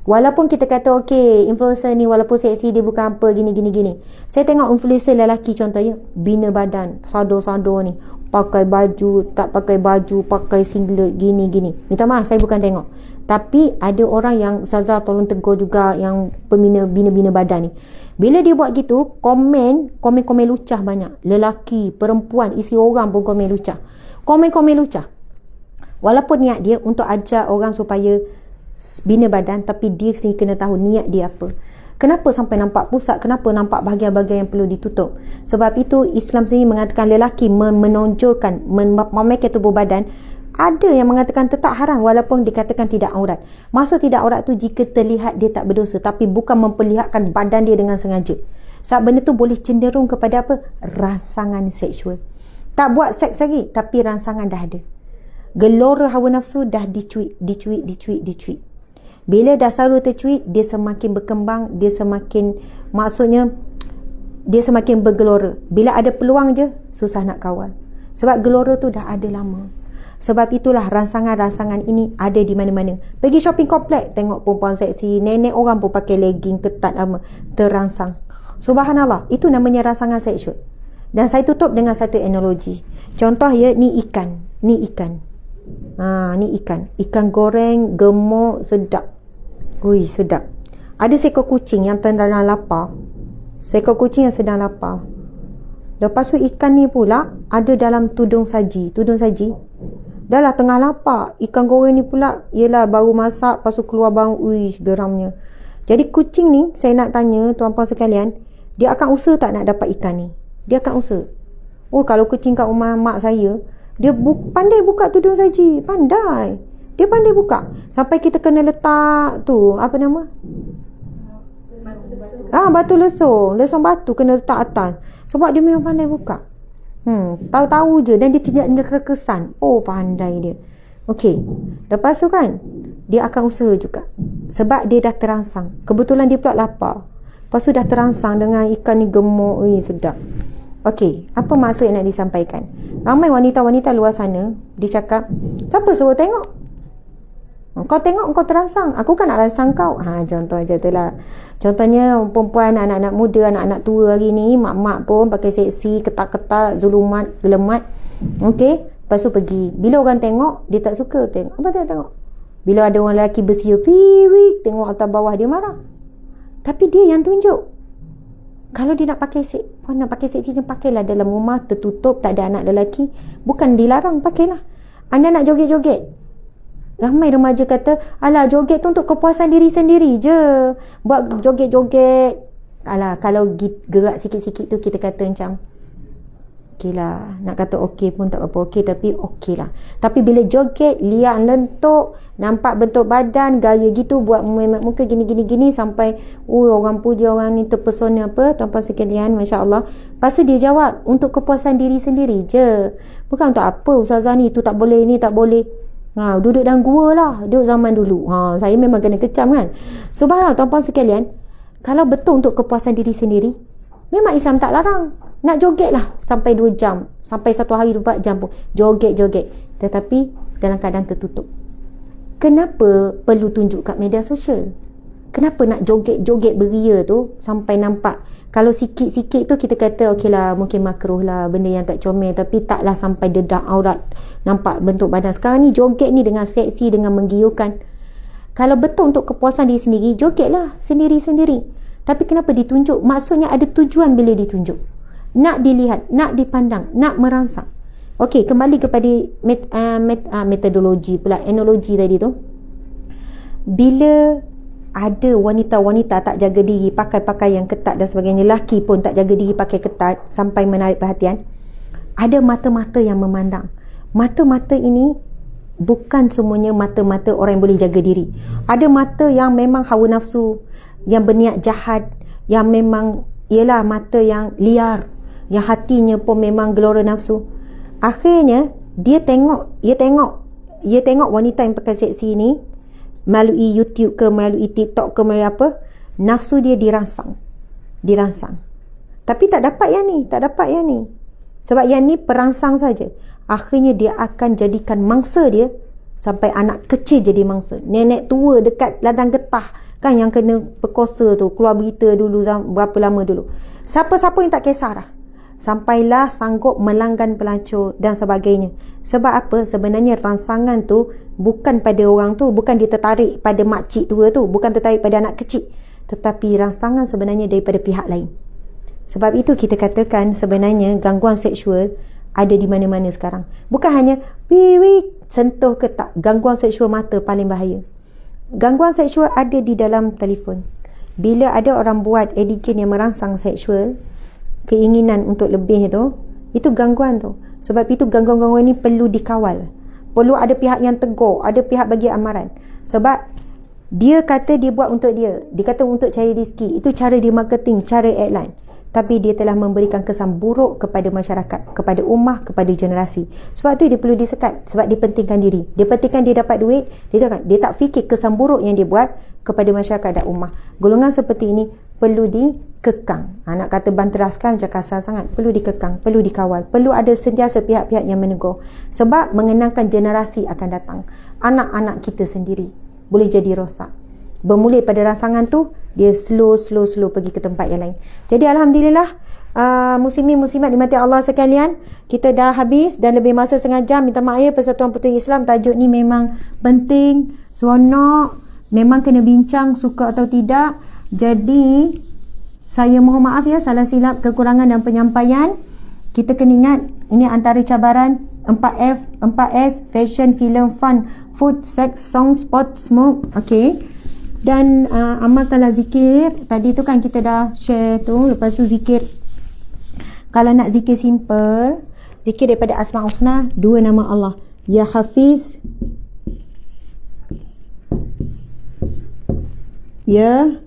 Walaupun kita kata okey, influencer ni walaupun seksi dia bukan apa gini. Saya tengok influencer lelaki contohnya bina badan, sado-sado ni, pakai baju, tak pakai baju, pakai singlet gini. Minta maaf, saya bukan tengok. Tapi ada orang yang Ustazah tolong tegur juga yang bina badan ni. Bila dia buat gitu, komen lucah banyak. Lelaki, perempuan, isi orang pun komen lucah. Komen lucah. Walaupun niat dia untuk ajar orang supaya bina badan, tapi dia sendiri kena tahu niat dia apa. Kenapa sampai nampak pusat? Kenapa nampak bahagian-bahagian yang perlu ditutup? Sebab itu Islam sendiri mengatakan lelaki menonjolkan, memamerkan tubuh badan. Ada yang mengatakan tetap haram walaupun dikatakan tidak aurat. Maksud tidak aurat tu jika terlihat dia tak berdosa, tapi bukan memperlihatkan badan dia dengan sengaja. Sebab benda tu boleh cenderung kepada apa? Rangsangan seksual. Tak buat seks lagi, tapi rangsangan dah ada. Gelora hawa nafsu dah dicuit. Bila dah selalu tercuit, dia semakin berkembang, dia semakin bergelora. Bila ada peluang je, susah nak kawal. Sebab gelora tu dah ada lama. Sebab itulah rangsangan-rangsangan ini ada di mana-mana. Pergi shopping komplek, tengok perempuan seksi, nenek orang pun pakai legging ketat terangsang. Subhanallah, itu namanya rangsangan seksual. Dan saya tutup dengan satu analogi. Contoh ya, ni ikan. Ni ikan goreng gemuk sedap. Ui, sedap. Ada seekor kucing yang sedang lapar. Lepas tu ikan ni pula ada dalam tudung saji. Dah lah tengah lapar. Ikan goreng ni pula ialah baru masak, lepas tu keluar bau. Ui, geramnya. Jadi kucing ni, saya nak tanya tuan-puan sekalian, dia akan usaha tak nak dapat ikan ni? Dia akan usaha. Oh, kalau kucing kat rumah mak saya, dia pandai buka tudung saji. Pandai. Dia pandai buka. Sampai kita kena letak tu, apa nama? Batu lesung. Lesung batu kena letak atas. Sebab dia memang pandai buka. Tahu-tahu je. Dan dia tidak kekesan. Oh, pandai dia. Okey. Lepas tu kan, dia akan usaha juga. Sebab dia dah terangsang. Kebetulan dia pula lapar. Lepas tu dah terangsang dengan ikan ni gemuk. Sedap. Okey, apa maksud yang nak disampaikan? Ramai wanita-wanita luar sana, dia cakap, siapa suruh tengok? Kau tengok, kau terangsang. Aku kan nak rangsang kau. Contoh je tu lah. Contohnya perempuan, anak-anak muda, anak-anak tua hari ni, mak-mak pun pakai seksi, ketat-ketat, zulumat, gelemat. Okey, lepas tu pergi. Bila orang tengok, dia tak suka tengok. Apa dia tengok? Bila ada orang lelaki bersiul, piwik, tengok atas bawah, dia marah. Tapi dia yang tunjuk. Kalau dia nak pakai seksi, pakailah dalam rumah tertutup, tak ada anak lelaki. Bukan dilarang, pakailah. Anda nak joget-joget, Ramai remaja kata, alah joget tu untuk kepuasan diri sendiri je. Buat joget-joget. Alah, kalau gerak sikit-sikit tu kita kata macam, okey lah. Nak kata okey pun tak apa-apa. Okey tapi okey lah. Tapi bila joget, liak lentuk, nampak bentuk badan, gaya gitu, buat muka gini-gini sampai orang puja, orang ni terpesona apa, tuan-puan sekalian, Masya Allah. Lepas tu dia jawab, untuk kepuasan diri sendiri je. Bukan untuk apa, Ustazah ni tu tak boleh, ni tak boleh. Duduk dalam gua lah, duduk zaman dulu. Saya memang kena kecam kan. Subhanallah tuan-puan sekalian, kalau betul untuk kepuasan diri sendiri, memang Islam tak larang. Nak joget lah sampai 2 jam, sampai 1 hari 24 jam pun joget-joget, tetapi dalam keadaan tertutup. Kenapa perlu tunjuk kat media sosial? Kenapa nak joget-joget beria tu sampai nampak? Kalau sikit-sikit tu kita kata okey lah, mungkin makruh lah, benda yang tak comel, tapi taklah sampai dedah aurat, nampak bentuk badan. Sekarang ni joget ni dengan seksi, dengan menggiurkan. Kalau betul untuk kepuasan diri sendiri, jogetlah sendiri-sendiri. Tapi kenapa ditunjuk? Maksudnya ada tujuan bila ditunjuk. Nak dilihat, nak dipandang, nak merangsang. Okey, kembali kepada metodologi pula, analogi tadi tu. Bila ada wanita-wanita tak jaga diri, pakai pakaian ketat dan sebagainya, lelaki pun tak jaga diri pakai ketat sampai menarik perhatian, ada mata-mata yang memandang. Mata-mata ini bukan semuanya mata-mata orang yang boleh jaga diri. Ada mata yang memang hawa nafsu, yang berniat jahat, yang memang ialah mata yang liar, yang hatinya pun memang gelora nafsu. Akhirnya dia tengok wanita yang pakai seksi ni melalui YouTube ke, melalui TikTok ke, melalui apa, nafsu dia dirangsang. Tapi tak dapat yang ni. Sebab yang ni perangsang saja. Akhirnya dia akan jadikan mangsa dia, sampai anak kecil jadi mangsa. Nenek tua dekat ladang getah kan yang kena perkosa tu, keluar berita dulu berapa lama dulu. Siapa-siapa yang tak kisah dah. Sampailah sanggup melanggan pelacur dan sebagainya. Sebab apa? Sebenarnya rangsangan tu bukan pada orang tu, bukan dia tertarik pada makcik tua tu, bukan tertarik pada anak kecil, tetapi rangsangan sebenarnya daripada pihak lain. Sebab itu kita katakan sebenarnya gangguan seksual ada di mana-mana sekarang. Bukan hanya sentuh ke tak, gangguan seksual mata paling bahaya. Gangguan seksual ada di dalam telefon. Bila ada orang buat editing yang merangsang seksual, keinginan untuk lebih tu, itu gangguan tu. Sebab itu gangguan-gangguan ni perlu dikawal. Perlu ada pihak yang tegur, ada pihak bagi amaran. Sebab dia kata dia buat untuk dia. Dia kata untuk cari rezeki. Itu cara dia marketing, cara airline. Tapi dia telah memberikan kesan buruk kepada masyarakat, kepada ummah, kepada generasi. Sebab tu dia perlu disekat. Sebab dia pentingkan diri. Dia pentingkan dia dapat duit. Dia tak fikir kesan buruk yang dia buat kepada masyarakat dan ummah. Golongan seperti ini perlu dikekang. Nak kata banteraskan macam kasar sangat. Perlu dikekang, perlu dikawal. Perlu ada sentiasa pihak-pihak yang menegur. Sebab mengenangkan generasi akan datang. Anak-anak kita sendiri boleh jadi rosak. Bermula pada rangsangan tu, dia slow pergi ke tempat yang lain. Jadi Alhamdulillah, muslimin muslimat dimati Allah sekalian, kita dah habis dan lebih masa setengah jam. Minta maaf ya, Persatuan Puteri Islam, tajuk ni memang penting, seronok, memang kena bincang suka atau tidak. Jadi saya mohon maaf ya, salah silap, kekurangan dan penyampaian. Kita kena ingat, ini antara cabaran 4F, 4S, fashion, film, fun, food, sex, song, sport, smoke. Okay. Dan amalkanlah zikir. Tadi tu kan kita dah share tu. Lepas tu zikir, kalau nak zikir simple, zikir daripada Asmaul Husna, 2 nama Allah, Ya Hafiz, Ya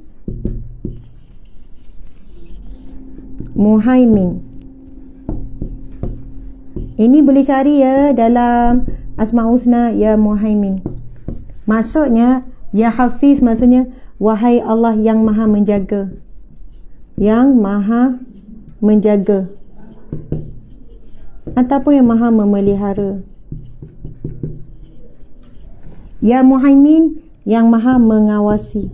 Muhaimin. Ini boleh cari ya dalam Asmaul Husna, Ya Muhaimin. Maksudnya Ya Hafiz, maksudnya wahai Allah yang maha menjaga, yang maha menjaga, ataupun yang maha memelihara. Ya Muhaimin, yang maha mengawasi.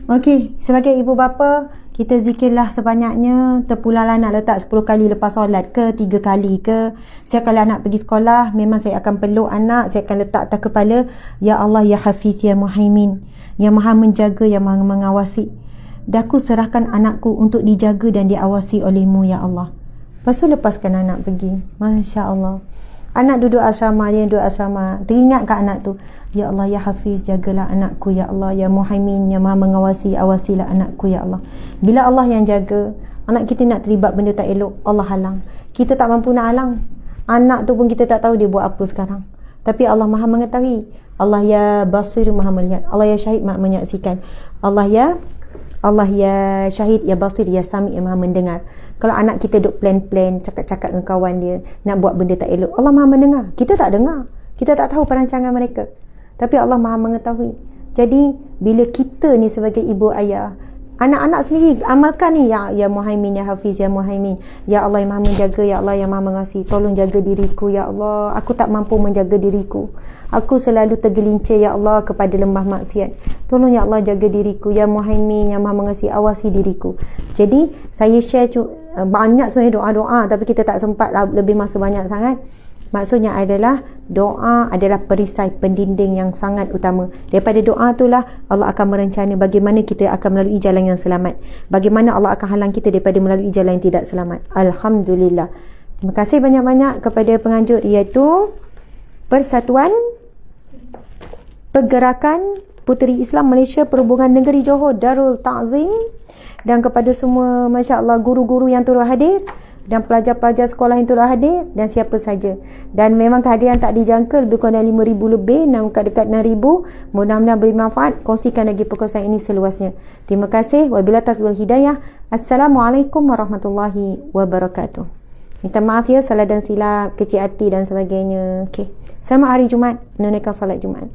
Okey, sebagai ibu bapa, kita zikirlah sebanyaknya. Terpulanglah nak letak 10 kali lepas solat ke, 3 kali ke. Setiap kali anak pergi sekolah, memang saya akan peluk anak, saya akan letak atas kepala, Ya Allah, Ya Hafiz, Ya Muhaimin, yang maha menjaga, yang maha mengawasi. Dan aku serahkan anakku untuk dijaga dan diawasi olehmu, Ya Allah. Lepas tu lepaskan anak pergi. Masya Allah. Anak duduk asrama, dia duduk asrama, teringat kat anak tu, ya Allah ya Hafiz, jagalah anakku ya Allah, ya Muhaimin yang maha mengawasi, awasilah anakku ya Allah. Bila Allah yang jaga, anak kita nak terlibat benda tak elok, Allah halang. Kita tak mampu nak halang. Anak tu pun kita tak tahu dia buat apa sekarang, tapi Allah maha mengetahui. Allah ya Basir, maha melihat. Allah ya Syahid, maha menyaksikan. Allah ya Syahid, ya Basir, ya Sami, yang maha mendengar. Kalau anak kita duk plan-plan, cakap-cakap dengan kawan dia, nak buat benda tak elok, Allah maha mendengar. Kita tak dengar, kita tak tahu perancangan mereka, tapi Allah maha mengetahui. Jadi bila kita ni sebagai ibu ayah, anak-anak sendiri amalkan ni, ya Muhaimin, ya Hafiz, ya Muhaimin, ya Allah yang maha menjaga, ya Allah yang maha mengasihi, tolong jaga diriku ya Allah, aku tak mampu menjaga diriku, aku selalu tergelincir ya Allah kepada lembah maksiat, tolong ya Allah jaga diriku, ya Muhaimin yang maha mengasihi, awasi diriku. Jadi saya share banyak sebenarnya doa-doa, tapi kita tak sempat lebih masa banyak sangat. Maksudnya adalah doa adalah perisai pendinding yang sangat utama. Daripada doa itulah Allah akan merencana bagaimana kita akan melalui jalan yang selamat, bagaimana Allah akan halang kita daripada melalui jalan yang tidak selamat. Alhamdulillah. Terima kasih banyak-banyak kepada penganjur, iaitu Persatuan Pergerakan Puteri Islam Malaysia Perhubungan Negeri Johor Darul Ta'zim, dan kepada semua masya-Allah guru-guru yang turut hadir, dan pelajar-pelajar sekolah yang turut hadir, dan siapa saja. Dan memang kehadiran tak dijangka, lebih kurang 5,000 lebih, dekat 6,000. Mudah-mudahan beri manfaat. Kongsikan lagi perkongsian ini seluasnya. Terima kasih. Wabillahi taufiq wal hidayah. Assalamualaikum warahmatullahi wabarakatuh. Minta maaf ya salah dan silap, kecil hati dan sebagainya. Okey. Selamat hari Jumaat, menunaikan solat Jumaat.